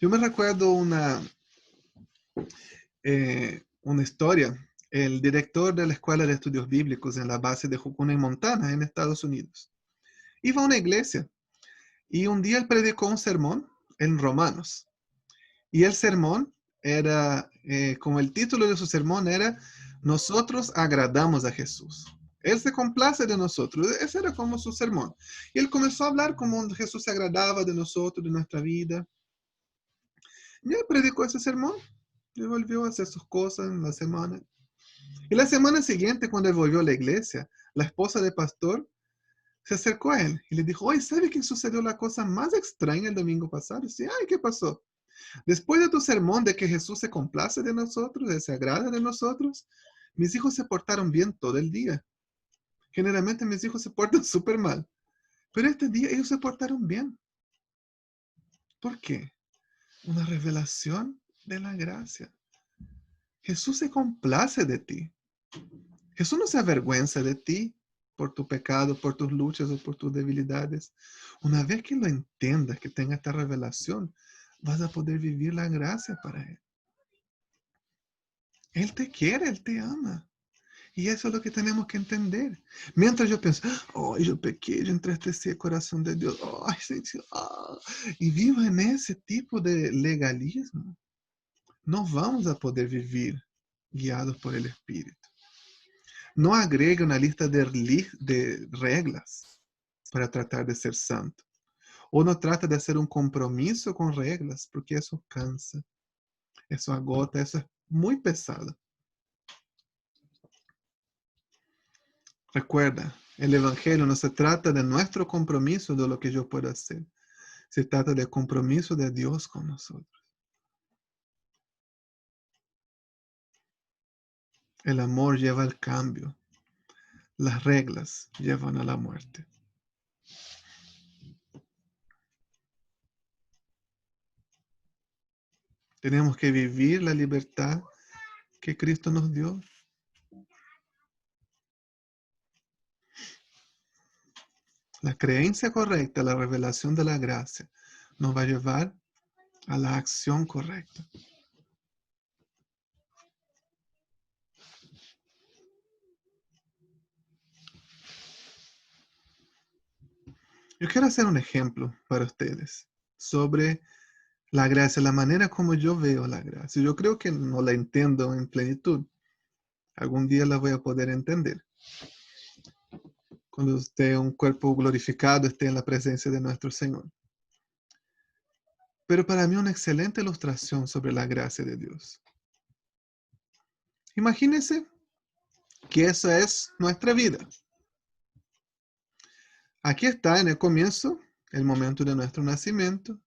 Yo me recuerdo una historia. El director de la Escuela de Estudios Bíblicos en la base de Jucuna, en Montana, en Estados Unidos, iba a una iglesia y un día él predicó un sermón en Romanos. Y el sermón era, como el título de su sermón era, nosotros agradamos a Jesús. Él se complace de nosotros. Ese era como su sermón. Y él comenzó a hablar como Jesús se agradaba de nosotros, de nuestra vida. Y él predicó ese sermón. Y volvió a hacer sus cosas en la semana. Y la semana siguiente, cuando él volvió a la iglesia, la esposa del pastor se acercó a él y le dijo, oye, ¿sabe que sucedió la cosa más extraña el domingo pasado? Y dice, ay, ¿qué pasó? Después de tu sermón de que Jesús se complace de nosotros, se agrada de nosotros, mis hijos se portaron bien todo el día. Generalmente mis hijos se portan súper mal, pero este día ellos se portaron bien. ¿Por qué? Una revelación de la gracia. Jesús se complace de ti. Jesús no se avergüenza de ti por tu pecado, por tus luchas o por tus debilidades. Una vez que lo entiendas, que tengas esta revelación, vas a poder vivir la gracia para Él. Él te quiere, Él te ama. Y eso es lo que tenemos que entender. Mientras yo pienso, oh, yo pequé, yo entristecí el corazón de Dios, oh, y vivo en ese tipo de legalismo, no vamos a poder vivir guiados por el Espíritu. No agregue una lista de reglas para tratar de ser santo. O no trata de hacer un compromiso con reglas, porque eso cansa, eso agota, eso es muy pesado. Recuerda, el Evangelio no se trata de nuestro compromiso de lo que yo puedo hacer. Se trata del compromiso de Dios con nosotros. El amor lleva al cambio. Las reglas llevan a la muerte. Tenemos que vivir la libertad que Cristo nos dio. La creencia correcta, la revelación de la gracia, nos va a llevar a la acción correcta. Yo quiero hacer un ejemplo para ustedes sobre la gracia, la manera como yo veo la gracia. Yo creo que no la entiendo en plenitud. Algún día la voy a poder entender. Cuando esté un cuerpo glorificado, esté en la presencia de nuestro Señor. Pero para mí una excelente ilustración sobre la gracia de Dios. Imagínense que esa es nuestra vida. Aquí está en el comienzo el momento de nuestro nacimiento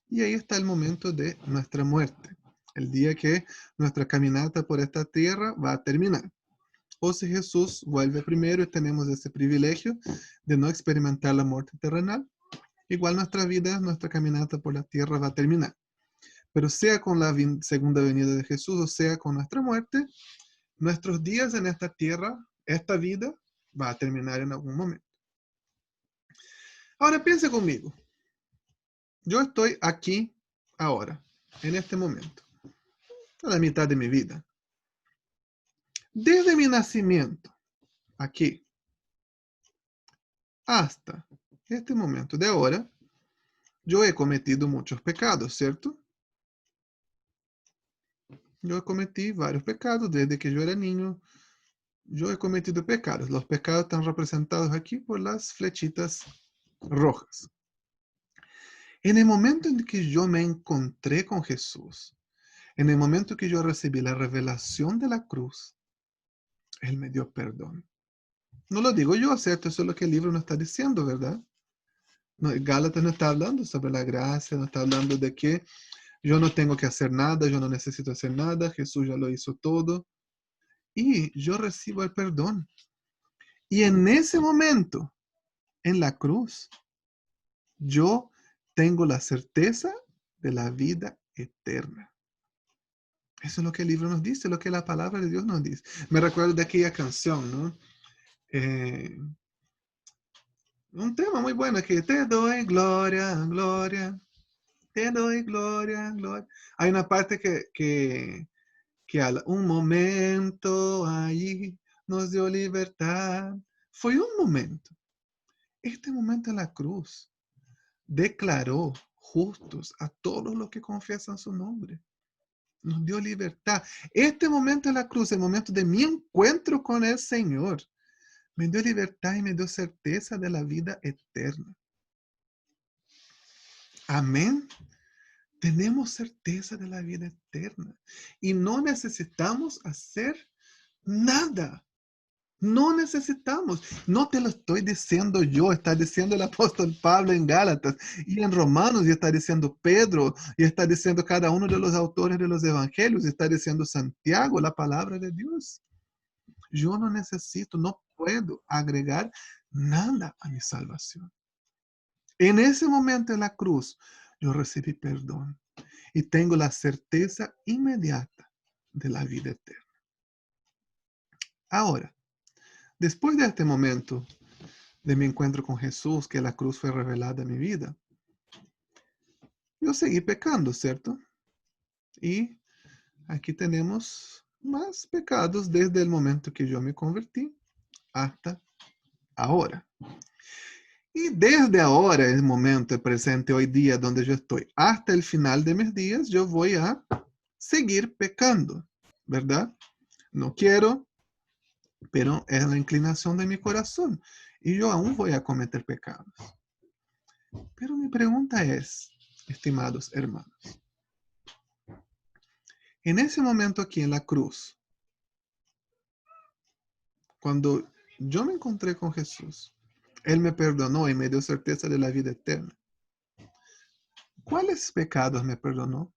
y ahí está el momento de nuestra muerte. El día que nuestra caminata por esta tierra va a terminar. O si Jesús vuelve primero y tenemos ese privilegio de no experimentar la muerte terrenal, igual nuestra vida, nuestra caminata por la tierra va a terminar. Pero sea con la segunda venida de Jesús o sea con nuestra muerte, nuestros días en esta tierra, esta vida, va a terminar en algún momento. Ahora piense conmigo. Yo estoy aquí, ahora, en este momento, a la mitad de mi vida. Desde mi nacimiento, aquí, hasta este momento de ahora, yo he cometido muchos pecados, ¿cierto? Yo cometí varios pecados desde que yo era niño. Yo he cometido pecados. Los pecados están representados aquí por las flechitas rojas. En el momento en que yo me encontré con Jesús, en el momento que yo recibí la revelación de la cruz, Él me dio perdón. No lo digo yo, ¿cierto? Eso es lo que el libro nos está diciendo, ¿verdad? No, Gálatas no está hablando sobre la gracia, no está hablando de que yo no tengo que hacer nada, yo no necesito hacer nada, Jesús ya lo hizo todo. Y yo recibo el perdón. Y en ese momento, en la cruz, yo tengo la certeza de la vida eterna. Eso es lo que el libro nos dice, lo que la palabra de Dios nos dice. Me recuerdo de aquella canción, ¿no? Un tema muy bueno que te doy gloria, gloria, te doy gloria, gloria. Hay una parte que un momento allí nos dio libertad. Fue un momento. Este momento en la cruz declaró justos a todos los que confiesan su nombre. Nos dio libertad. Este momento en la cruz, el momento de mi encuentro con el Señor, me dio libertad y me dio certeza de la vida eterna. Amén. tenemos certeza de la vida eterna y no necesitamos hacer nada. No necesitamos. No te lo estoy diciendo yo, está diciendo el apóstol Pablo en Gálatas y en Romanos, y está diciendo Pedro, y está diciendo cada uno de los autores de los evangelios, y está diciendo Santiago, la palabra de Dios. Yo no necesito, no puedo agregar nada a mi salvación. En ese momento en la cruz, yo recibí perdón y tengo la certeza inmediata de la vida eterna. Ahora, después de este momento de mi encuentro con Jesús, que la cruz fue revelada en mi vida, yo seguí pecando, ¿cierto? Y aquí tenemos más pecados desde el momento que yo me convertí hasta ahora. Y desde ahora, el momento presente, hoy día, donde yo estoy, hasta el final de mis días, yo voy a seguir pecando, ¿verdad? No quiero, pero es la inclinación de mi corazón. Y yo aún voy a cometer pecados. Pero mi pregunta es, estimados hermanos, en ese momento aquí en la cruz, cuando yo me encontré con Jesús, Él me perdonó y me dio certeza de la vida eterna. ¿Cuáles pecados me perdonó?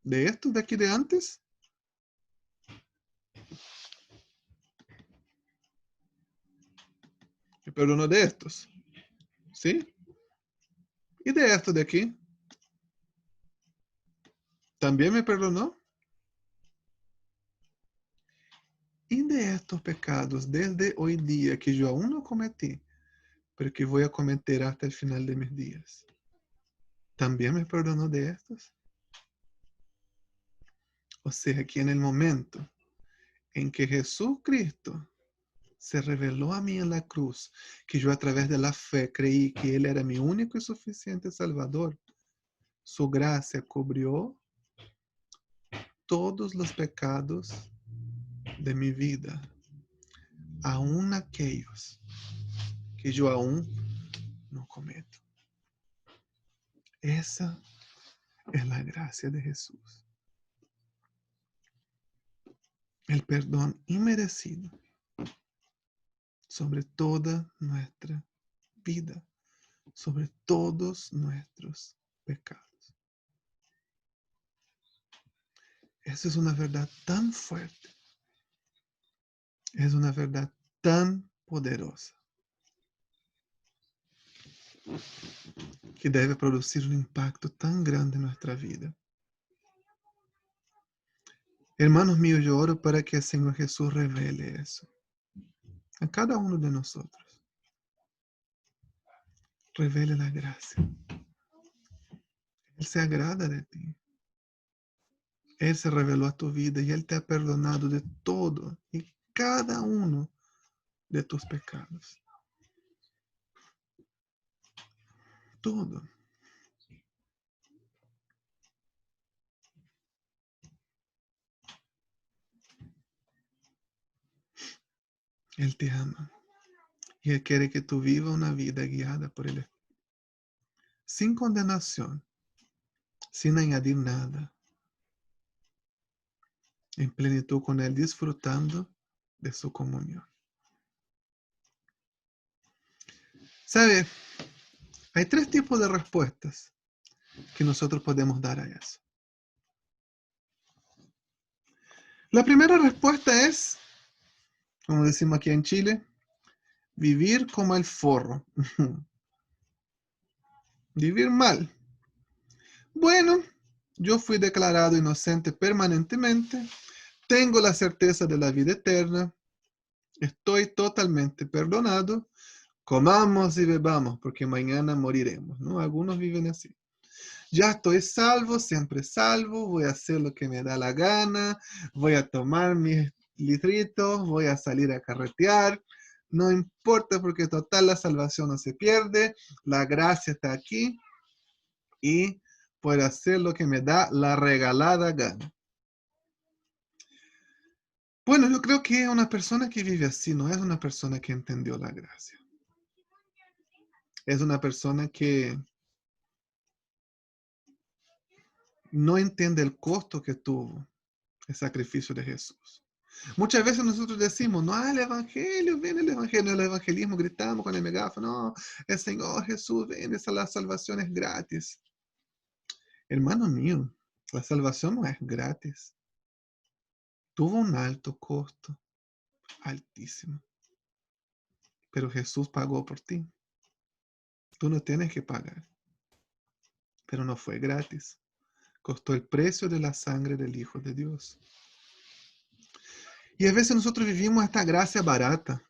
¿De estos de aquí de antes? Me perdonó de estos. ¿Sí? ¿Y de estos de aquí? ¿También me perdonó? Y de estos pecados, desde hoy día, que yo aún no cometí, pero que voy a cometer hasta el final de mis días, ¿también me perdonó de estos? O sea, que en el momento en que Jesucristo se reveló a mí en la cruz, que yo a través de la fe creí que Él era mi único y suficiente Salvador, su gracia cubrió todos los pecados de mi vida, aún aquellos que yo aún no cometo. Esa es la gracia de Jesús. El perdón inmerecido sobre toda nuestra vida, sobre todos nuestros pecados. Esa es una verdad tan fuerte. Es una verdad tan poderosa que debe producir un impacto tan grande en nuestra vida. Hermanos míos, yo oro para que el Señor Jesús revele eso a cada uno de nosotros. Revele la gracia. Él se agrada de ti. Él se reveló a tu vida y Él te ha perdonado de todo y cada uno de tus pecados. Todo. Él te ama y Él quiere que tú vivas una vida guiada por Él, sin condenación, sin añadir nada, en plenitud con Él, disfrutando de su comunión. ¿Sabe? Hay tres tipos de respuestas que nosotros podemos dar a eso. La primera respuesta es, como decimos aquí en Chile, vivir como el forro. Vivir mal. Bueno, yo fui declarado inocente permanentemente, tengo la certeza de la vida eterna, estoy totalmente perdonado, comamos y bebamos porque mañana moriremos, ¿no? Algunos viven así. Ya estoy salvo, siempre salvo, voy a hacer lo que me da la gana, voy a tomar mis litritos, voy a salir a carretear, no importa porque total la salvación no se pierde, la gracia está aquí y puedo hacer lo que me da la regalada gana. Bueno, yo creo que una persona que vive así no es una persona que entendió la gracia. Es una persona que no entiende el costo que tuvo el sacrificio de Jesús. Muchas veces nosotros decimos, no, el evangelio, viene el evangelio, el evangelismo, gritamos con el megáfono, no, el Señor Jesús viene, la salvación es gratis. Hermano mío, la salvación no es gratis. Tuvo un alto costo, altísimo. Pero Jesús pagó por ti. Tú no tienes que pagar. Pero no fue gratis. Costó el precio de la sangre del Hijo de Dios. Y a veces nosotros vivimos esta gracia barata.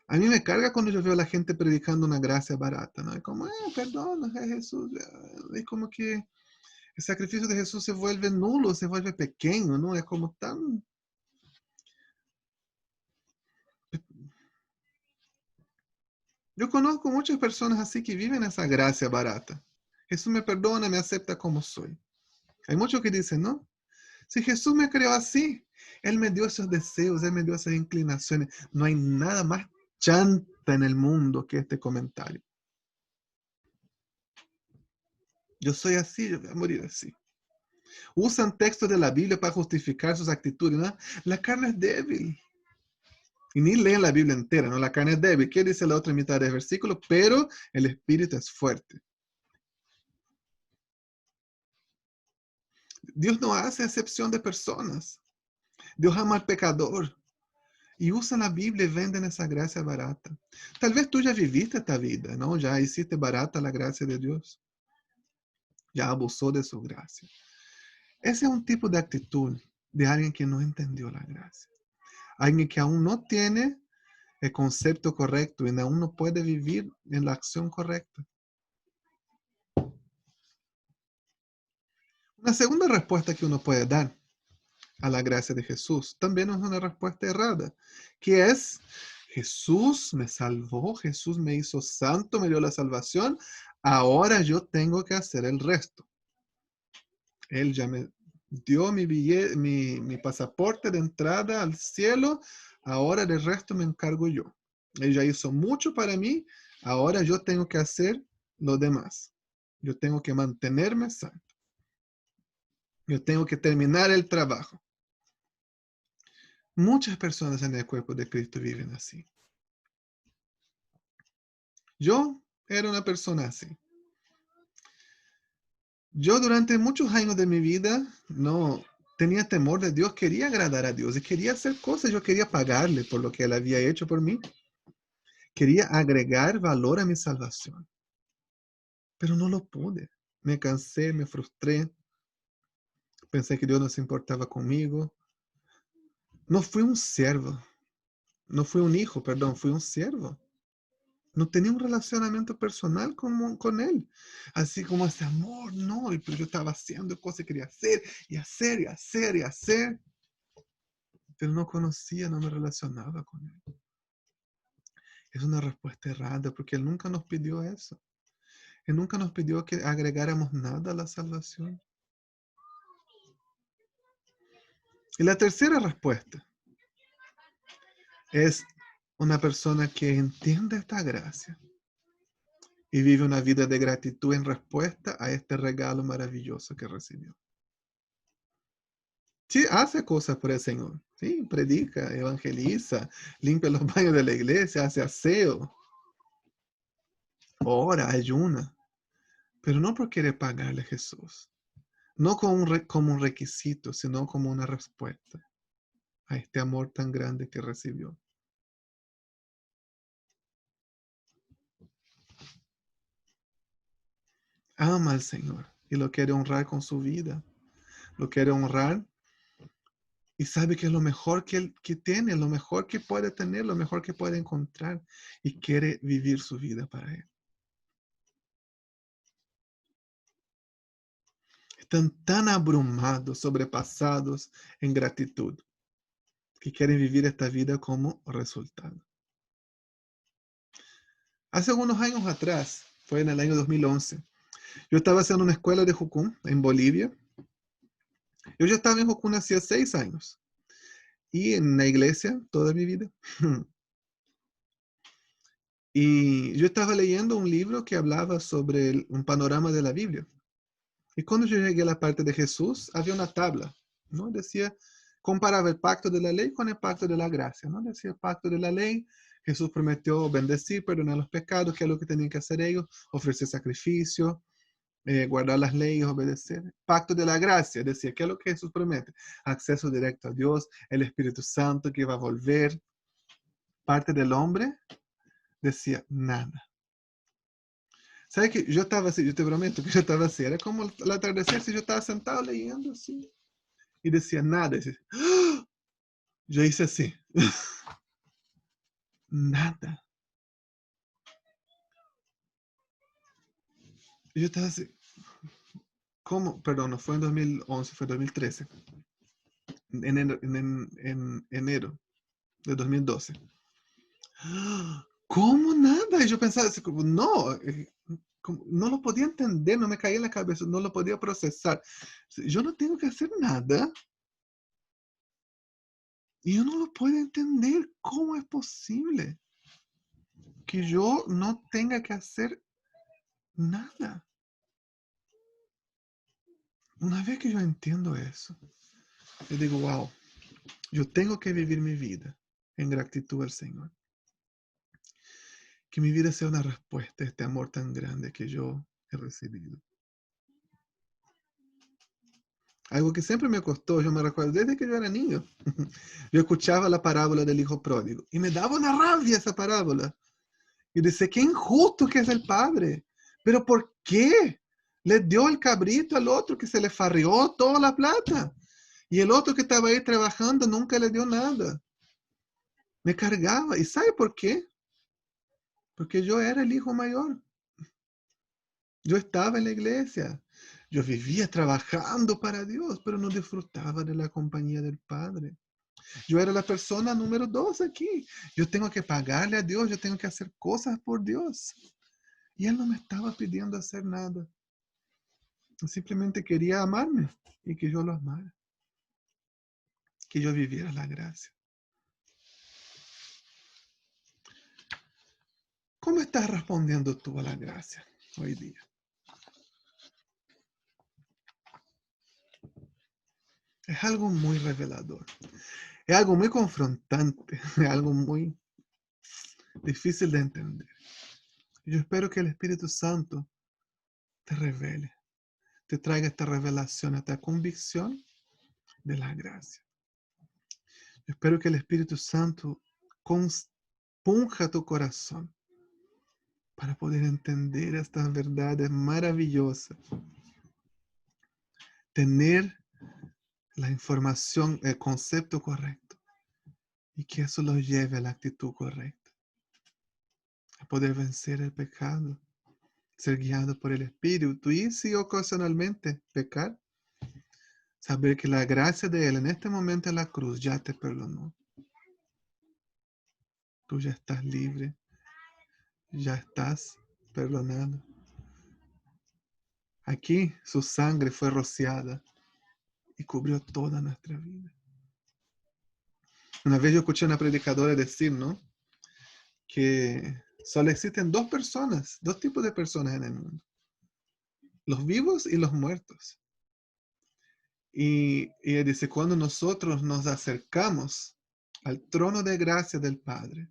A mí me carga cuando yo veo a la gente predicando una gracia barata, ¿no? Es como, perdona, es Jesús. Es como que el sacrificio de Jesús se vuelve nulo, se vuelve pequeño, ¿no? Es como tan... Yo conozco muchas personas así que viven esa gracia barata. Jesús me perdona, me acepta como soy. Hay muchos que dicen, no, si Jesús me creó así, Él me dio esos deseos, Él me dio esas inclinaciones. No hay nada más chanta en el mundo que este comentario. Yo soy así, yo voy a morir así. Usan textos de la Biblia para justificar sus actitudes, ¿no? La carne es débil. Y ni leen la Biblia entera, ¿no? La carne es débil. ¿Qué dice la otra mitad del versículo? Pero el espíritu es fuerte. Dios no hace excepción de personas. Dios ama al pecador. Y usan la Biblia y venden esa gracia barata. Tal vez tú ya viviste esta vida, ¿no? Ya hiciste barata la gracia de Dios. Ya abusó de su gracia. Ese es un tipo de actitud de alguien que no entendió la gracia. Alguien que aún no tiene el concepto correcto y aún no puede vivir en la acción correcta. Una segunda respuesta que uno puede dar a la gracia de Jesús también es una respuesta errada, que es: Jesús me salvó, Jesús me hizo santo, me dio la salvación, ahora yo tengo que hacer el resto. Él ya me dio mi billete, mi pasaporte de entrada al cielo, ahora del resto me encargo yo. Él ya hizo mucho para mí, ahora yo tengo que hacer lo demás. Yo tengo que mantenerme santo. Yo tengo que terminar el trabajo. Muchas personas en el cuerpo de Cristo viven así. Yo era una persona así. Yo durante muchos años de mi vida no tenía temor de Dios, quería agradar a Dios y quería hacer cosas, yo quería pagarle por lo que Él había hecho por mí. Quería agregar valor a mi salvación, pero no lo pude. Me cansé, me frustré, pensé que Dios no se importaba conmigo. No fui un siervo, no fui un hijo, perdón, fui un siervo. No tenía un relacionamiento personal con Él. Así como ese amor, no. Pero yo estaba haciendo cosas que quería hacer y hacer y hacer y hacer. Pero no conocía, no me relacionaba con Él. Es una respuesta errada porque Él nunca nos pidió eso. Él nunca nos pidió que agregáramos nada a la salvación. Y la tercera respuesta es una persona que entiende esta gracia y vive una vida de gratitud en respuesta a este regalo maravilloso que recibió. Sí, hace cosas por el Señor. Sí, predica, evangeliza, limpia los baños de la iglesia, hace aseo, ora, ayuna. Pero no por querer pagarle a Jesús. No como un requisito, sino como una respuesta a este amor tan grande que recibió. Ama al Señor y lo quiere honrar con su vida. Lo quiere honrar y sabe que es lo mejor que tiene, lo mejor que puede tener, lo mejor que puede encontrar y quiere vivir su vida para Él. Están tan abrumados, sobrepasados en gratitud, que quieren vivir esta vida como resultado. Hace algunos años atrás, fue en el año 2011, yo estaba haciendo una escuela de Jucún en Bolivia. Yo ya estaba en Jucún hacía 6 años. Y en la iglesia toda mi vida. Y yo estaba leyendo un libro que hablaba sobre un panorama de la Biblia. Y cuando yo llegué a la parte de Jesús, había una tabla, ¿no? Decía, comparaba el pacto de la ley con el pacto de la gracia, ¿no? Decía, el pacto de la ley, Jesús prometió bendecir, perdonar los pecados, que es lo que tenían que hacer ellos, ofrecer sacrificio, guardar las leyes, obedecer. Pacto de la gracia, decía, ¿qué es lo que Jesús promete? Acceso directo a Dios, el Espíritu Santo que va a volver. Parte del hombre decía, nada. ¿Sabes qué? Yo estaba así, yo te prometo que yo estaba así. Era como el atardecer, si yo estaba sentado leyendo así. Y decía nada. Decía, ¡ah! Yo hice así. Nada. Y yo estaba así. ¿Cómo? Perdón, no fue en 2011, fue en 2013. En enero de 2012. ¡Ah! ¿Cómo nada? Y yo pensaba así, como, no, no lo podía entender, no me caía en la cabeza, no lo podía procesar. Yo no tengo que hacer nada. Y yo no lo puedo entender. ¿Cómo es posible que yo no tenga que hacer nada? Una vez que yo entiendo eso, yo digo, wow, yo tengo que vivir mi vida en gratitud al Señor. Que mi vida sea una respuesta a este amor tan grande que yo he recibido. Algo que siempre me costó, yo me recuerdo desde que yo era niño. Yo escuchaba la parábola del hijo pródigo y me daba una rabia esa parábola. Y decía, qué injusto que es el padre. ¿Pero por qué? Le dio el cabrito al otro que se le farrió toda la plata. Y el otro que estaba ahí trabajando nunca le dio nada. Me cargaba. ¿Y sabe por qué? Porque yo era el hijo mayor. Yo estaba en la iglesia. Yo vivía trabajando para Dios, pero no disfrutaba de la compañía del Padre. Yo era la persona número 2 aquí. Yo tengo que pagarle a Dios, yo tengo que hacer cosas por Dios. Y Él no me estaba pidiendo hacer nada. Simplemente quería amarme y que yo lo amara. Que yo viviera la gracia. ¿Cómo estás respondiendo tú a la gracia hoy día? Es algo muy revelador. Es algo muy confrontante. Es algo muy difícil de entender. Yo espero que el Espíritu Santo te revele, te traiga esta revelación, esta convicción de la gracia. Yo espero que el Espíritu Santo punja tu corazón para poder entender estas verdades maravillosas. Tener la información, el concepto correcto y que eso lo lleve a la actitud correcta. A poder vencer el pecado, ser guiado por el Espíritu y si ocasionalmente pecar, saber que la gracia de Él en este momento en la cruz ya te perdonó. Tú ya estás libre, ya estás perdonado. Aquí su sangre fue rociada y cubrió toda nuestra vida. Una vez yo escuché a una predicadora decir, ¿no? Que solo existen dos tipos de personas en el mundo. Los vivos y los muertos. Y ella dice, cuando nosotros nos acercamos al trono de gracia del Padre,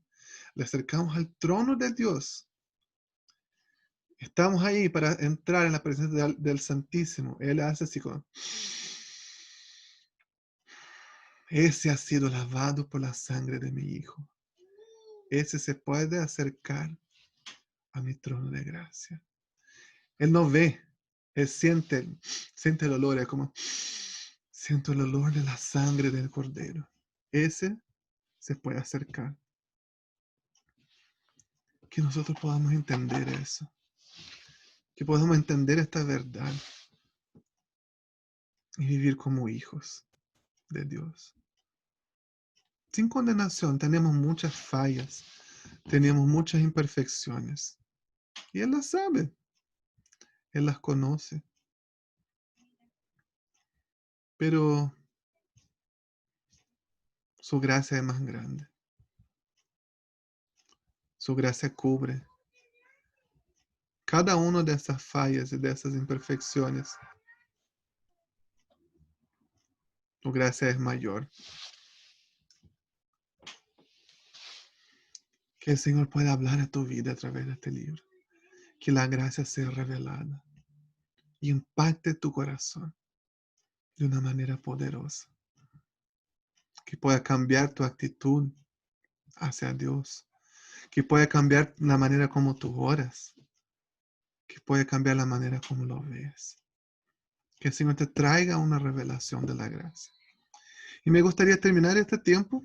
le acercamos al trono de Dios, estamos ahí para entrar en la presencia del Santísimo. Él hace así como, ese ha sido lavado por la sangre de mi Hijo. Ese se puede acercar a mi trono de gracia. Él no ve, él siente el olor, es como, siento el olor de la sangre del Cordero. Ese se puede acercar. Que nosotros podamos entender eso. Que podamos entender esta verdad y vivir como hijos de Dios. Sin condenación, tenemos muchas fallas, tenemos muchas imperfecciones. Y Él las sabe, Él las conoce. Pero su gracia es más grande. Su gracia cubre cada una de esas fallas y de esas imperfecciones Tu gracia es mayor. Que el Señor pueda hablar a tu vida a través de este libro. Que la gracia sea revelada y impacte tu corazón de una manera poderosa. Que pueda cambiar tu actitud hacia Dios. Que pueda cambiar la manera como tú oras. Que pueda cambiar la manera como lo ves. Que el Señor te traiga una revelación de la gracia. Y me gustaría terminar este tiempo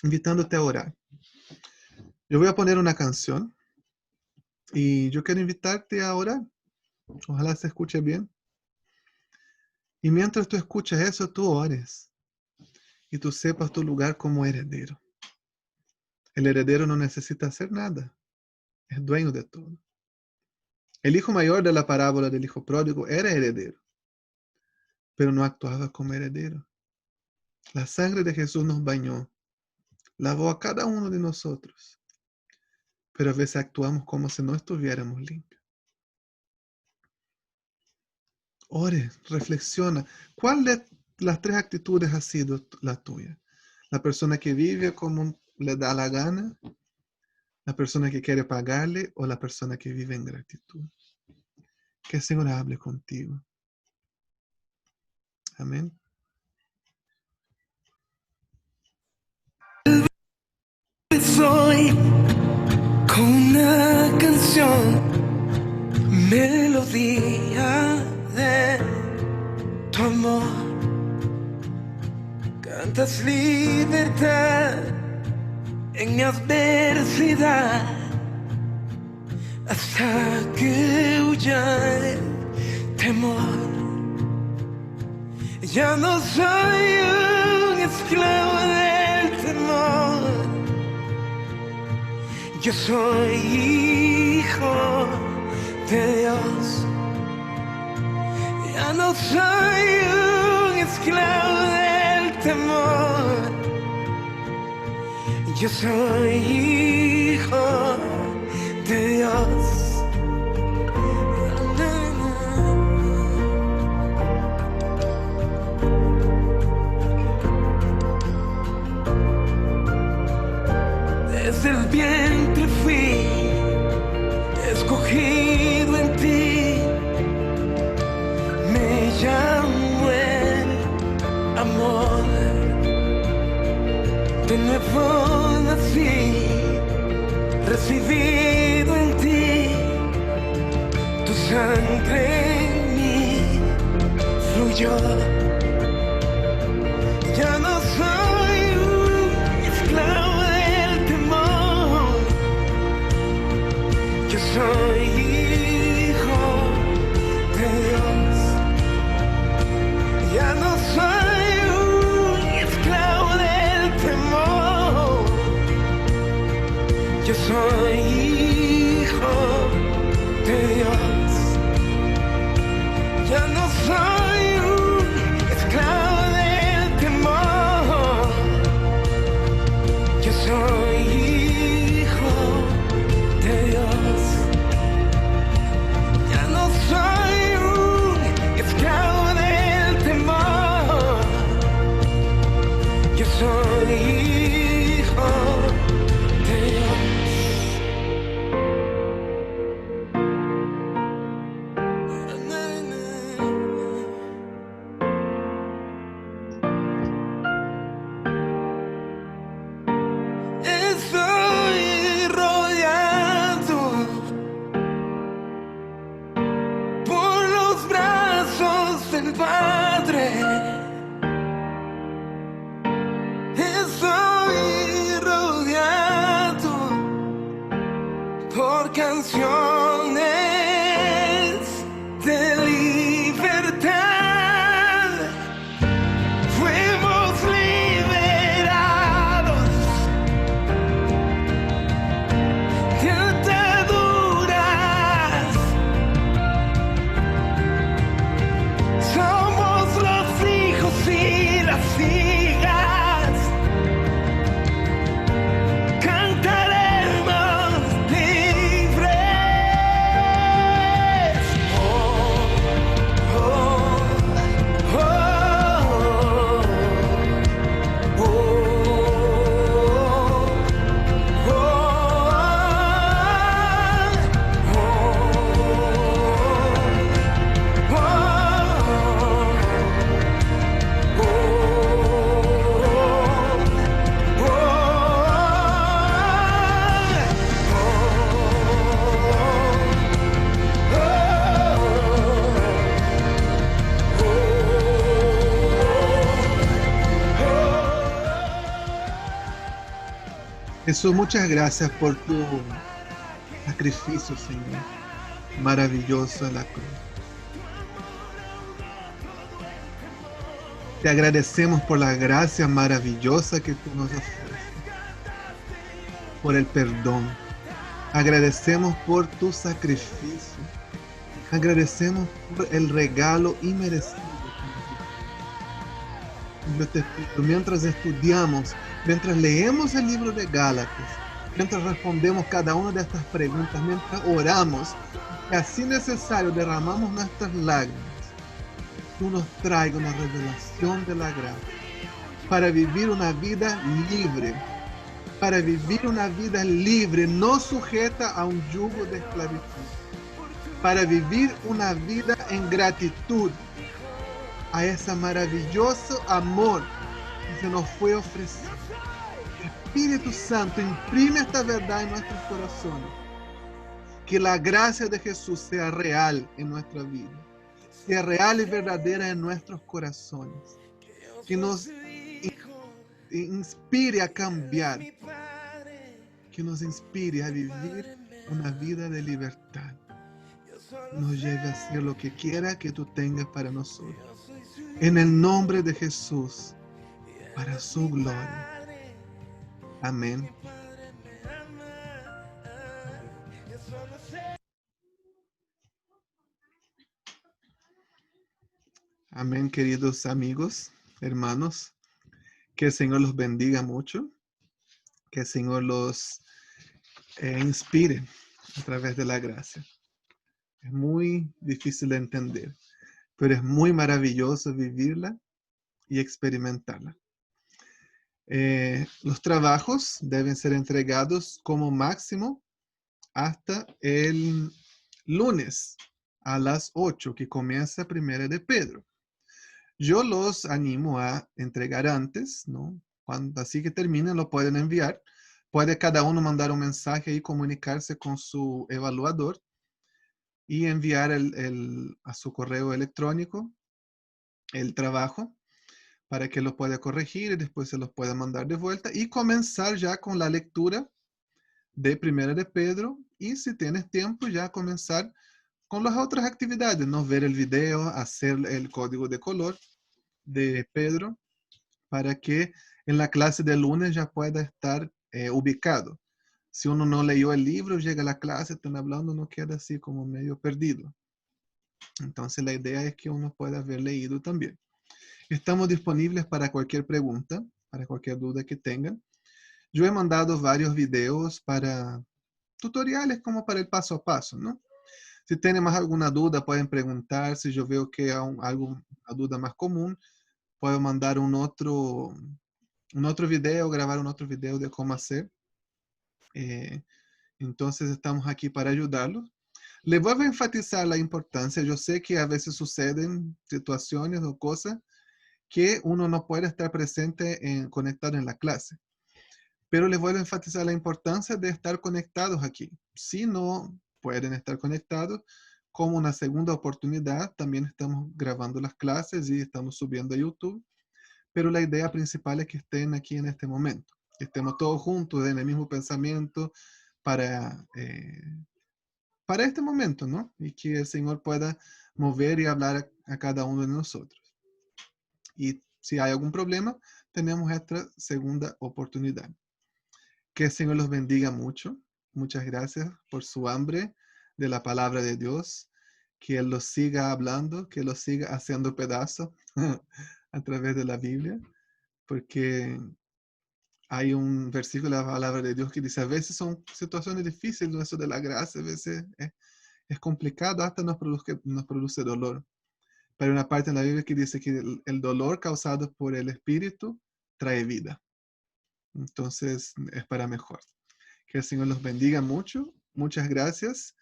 invitándote a orar. Yo voy a poner una canción y yo quiero invitarte a orar. Ojalá se escuche bien. Y mientras tú escuchas eso, tú ores. Y tú sepas tu lugar como heredero. El heredero no necesita hacer nada. Es dueño de todo. El hijo mayor de la parábola del hijo pródigo era heredero, pero no actuaba como heredero. La sangre de Jesús nos bañó, lavó a cada uno de nosotros, pero a veces actuamos como si no estuviéramos limpios. Ore, reflexiona. ¿Cuál de las tres actitudes ha sido la tuya? La persona que vive como le da la gana, la persona que quiere pagarle o la persona que vive en gratitud. Que el Señor hable contigo. Amén. Soy con una canción, melodía de tu amor. Cantas libertad en mi adversidad, hasta que huya el temor. Ya no soy un esclavo del temor. Yo soy hijo de Dios. Ya no soy un esclavo del temor. Yo soy hijo de Dios. Desde el vientre fui escogido en ti. Me llamo el amor. De nuevo nací, recibido en ti. Tu sangre en mí fluyó. Ya no soy un esclavo del temor. Yo soy hijo de Dios. Ya no soy un esclavo del temor. Yo soy hijo de Dios. Ya no soy un esclavo del temor. Yo soy hijo de Dios. Ya no soy un esclavo del temor. Yo soy hijo de Dios. Estoy rodeado por los brazos del Padre. Estoy rodeado por canciones de libertad. Fuimos liberados de ataduras. Somos los hijos y las hijas. Cantaremos libres. Jesús, muchas gracias por tu sacrificio, Señor, maravilloso en la cruz. Te agradecemos por la gracia maravillosa que tú nos ofreces, por el perdón. Agradecemos por tu sacrificio. Agradecemos por el regalo inmerecido. Mientras estudiamos, mientras leemos el libro de Gálatas, mientras respondemos cada una de estas preguntas, mientras oramos, y así necesario derramamos nuestras lágrimas, tú nos traigas una revelación de la gracia para vivir una vida libre, para vivir una vida libre, no sujeta a un yugo de esclavitud, para vivir una vida en gratitud a ese maravilloso amor que se nos fue ofrecido. Espíritu Santo, imprime esta verdad en nuestros corazones. Que la gracia de Jesús sea real en nuestra vida, sea real y verdadera en nuestros corazones. Que nos inspire a cambiar, que nos inspire a vivir una vida de libertad. Nos lleve a hacer lo que quiera que tú tengas para nosotros. En el nombre de Jesús, para su gloria. Amén. Amén, queridos amigos, hermanos. Que el Señor los bendiga mucho. Que el Señor los inspire a través de la gracia. Es muy difícil de entender, pero es muy maravilloso vivirla y experimentarla. Los trabajos deben ser entregados como máximo hasta el lunes a las 8, que comienza Primera de Pedro. Yo los animo a entregar antes, ¿no? Así que terminen, lo pueden enviar. Puede cada uno mandar un mensaje y comunicarse con su evaluador y enviar a su correo electrónico el trabajo para que lo pueda corregir y después se los pueda mandar de vuelta y comenzar ya con la lectura de Primera de Pedro, y si tienes tiempo ya comenzar con las otras actividades, ¿no? Ver el video, hacer el código de color de Pedro para que en la clase de lunes ya pueda estar ubicado. Si uno no leyó el libro, llega a la clase, están hablando, no queda así como medio perdido. Entonces la idea es que uno pueda haber leído también. Estamos disponibles para cualquier pregunta, para cualquier duda que tengan. Yo he mandado varios videos para tutoriales como para el paso a paso, ¿no? Si tienen más alguna duda, pueden preguntar. Si yo veo que hay alguna duda más común, puedo mandar un otro video, grabar un otro video de cómo hacer. Entonces estamos aquí para ayudarlos. Les voy a enfatizar la importancia. Yo sé que a veces suceden situaciones o cosas que uno no puede estar presente conectado en la clase. Pero les voy a enfatizar la importancia de estar conectados aquí. Si no pueden estar conectados, como una segunda oportunidad, también estamos grabando las clases y estamos subiendo a YouTube. Pero la idea principal es que estén aquí en este momento. Que estemos todos juntos en el mismo pensamiento para este momento, ¿no? Y que el Señor pueda mover y hablar a cada uno de nosotros. Y si hay algún problema, tenemos esta segunda oportunidad. Que el Señor los bendiga mucho. Muchas gracias por su hambre de la palabra de Dios. Que Él los siga hablando, que los siga haciendo pedazos a través de la Biblia. Porque hay un versículo de la palabra de Dios que dice, a veces son situaciones difíciles, eso de la gracia, a veces es complicado, hasta nos produce dolor. Pero hay una parte en la Biblia que dice que el dolor causado por el Espíritu trae vida. Entonces es para mejor. Que el Señor los bendiga mucho. Muchas gracias.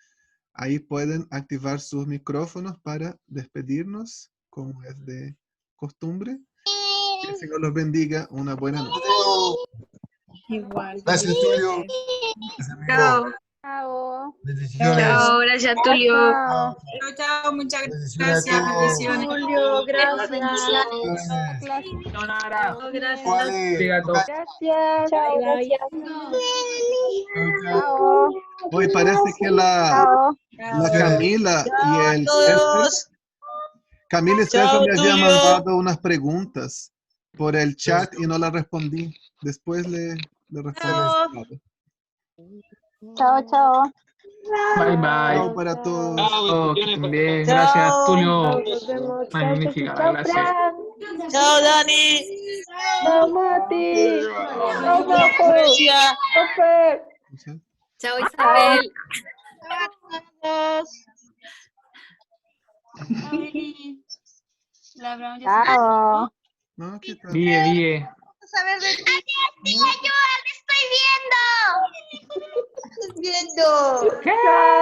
Ahí pueden activar sus micrófonos para despedirnos, como es de costumbre. Que el Señor los bendiga. Una buena noche. Igual. Gracias, Tulio. Chao. Chao. Bendiciones. Chao, gracias Tulio. Chao. Chao, muchas Bendiciones a gracias. todos. Bendiciones. Julio, gracias. Bendiciones. Clase. Gracias. Vale. Gracias. Chao. Bye, bye. Chao. Hoy parece que la Camila y el César, Camila y César me habían mandado unas preguntas por el chat y no las respondí. Después le respondí. Chao, chao. Bye, bye. Chao para todos. Chao, que estén bien. Gracias, Tulio. Nos vemos. Chao, Magnífica Ceci. Chao, clase. Fran. Chao, Dani. Chao, Mati. Chao, Marco. Profe. Chao, Isabel. Chao. No, ¿qué tal? Bien. Saber de ti. Te estoy viendo. Viendo. Chao.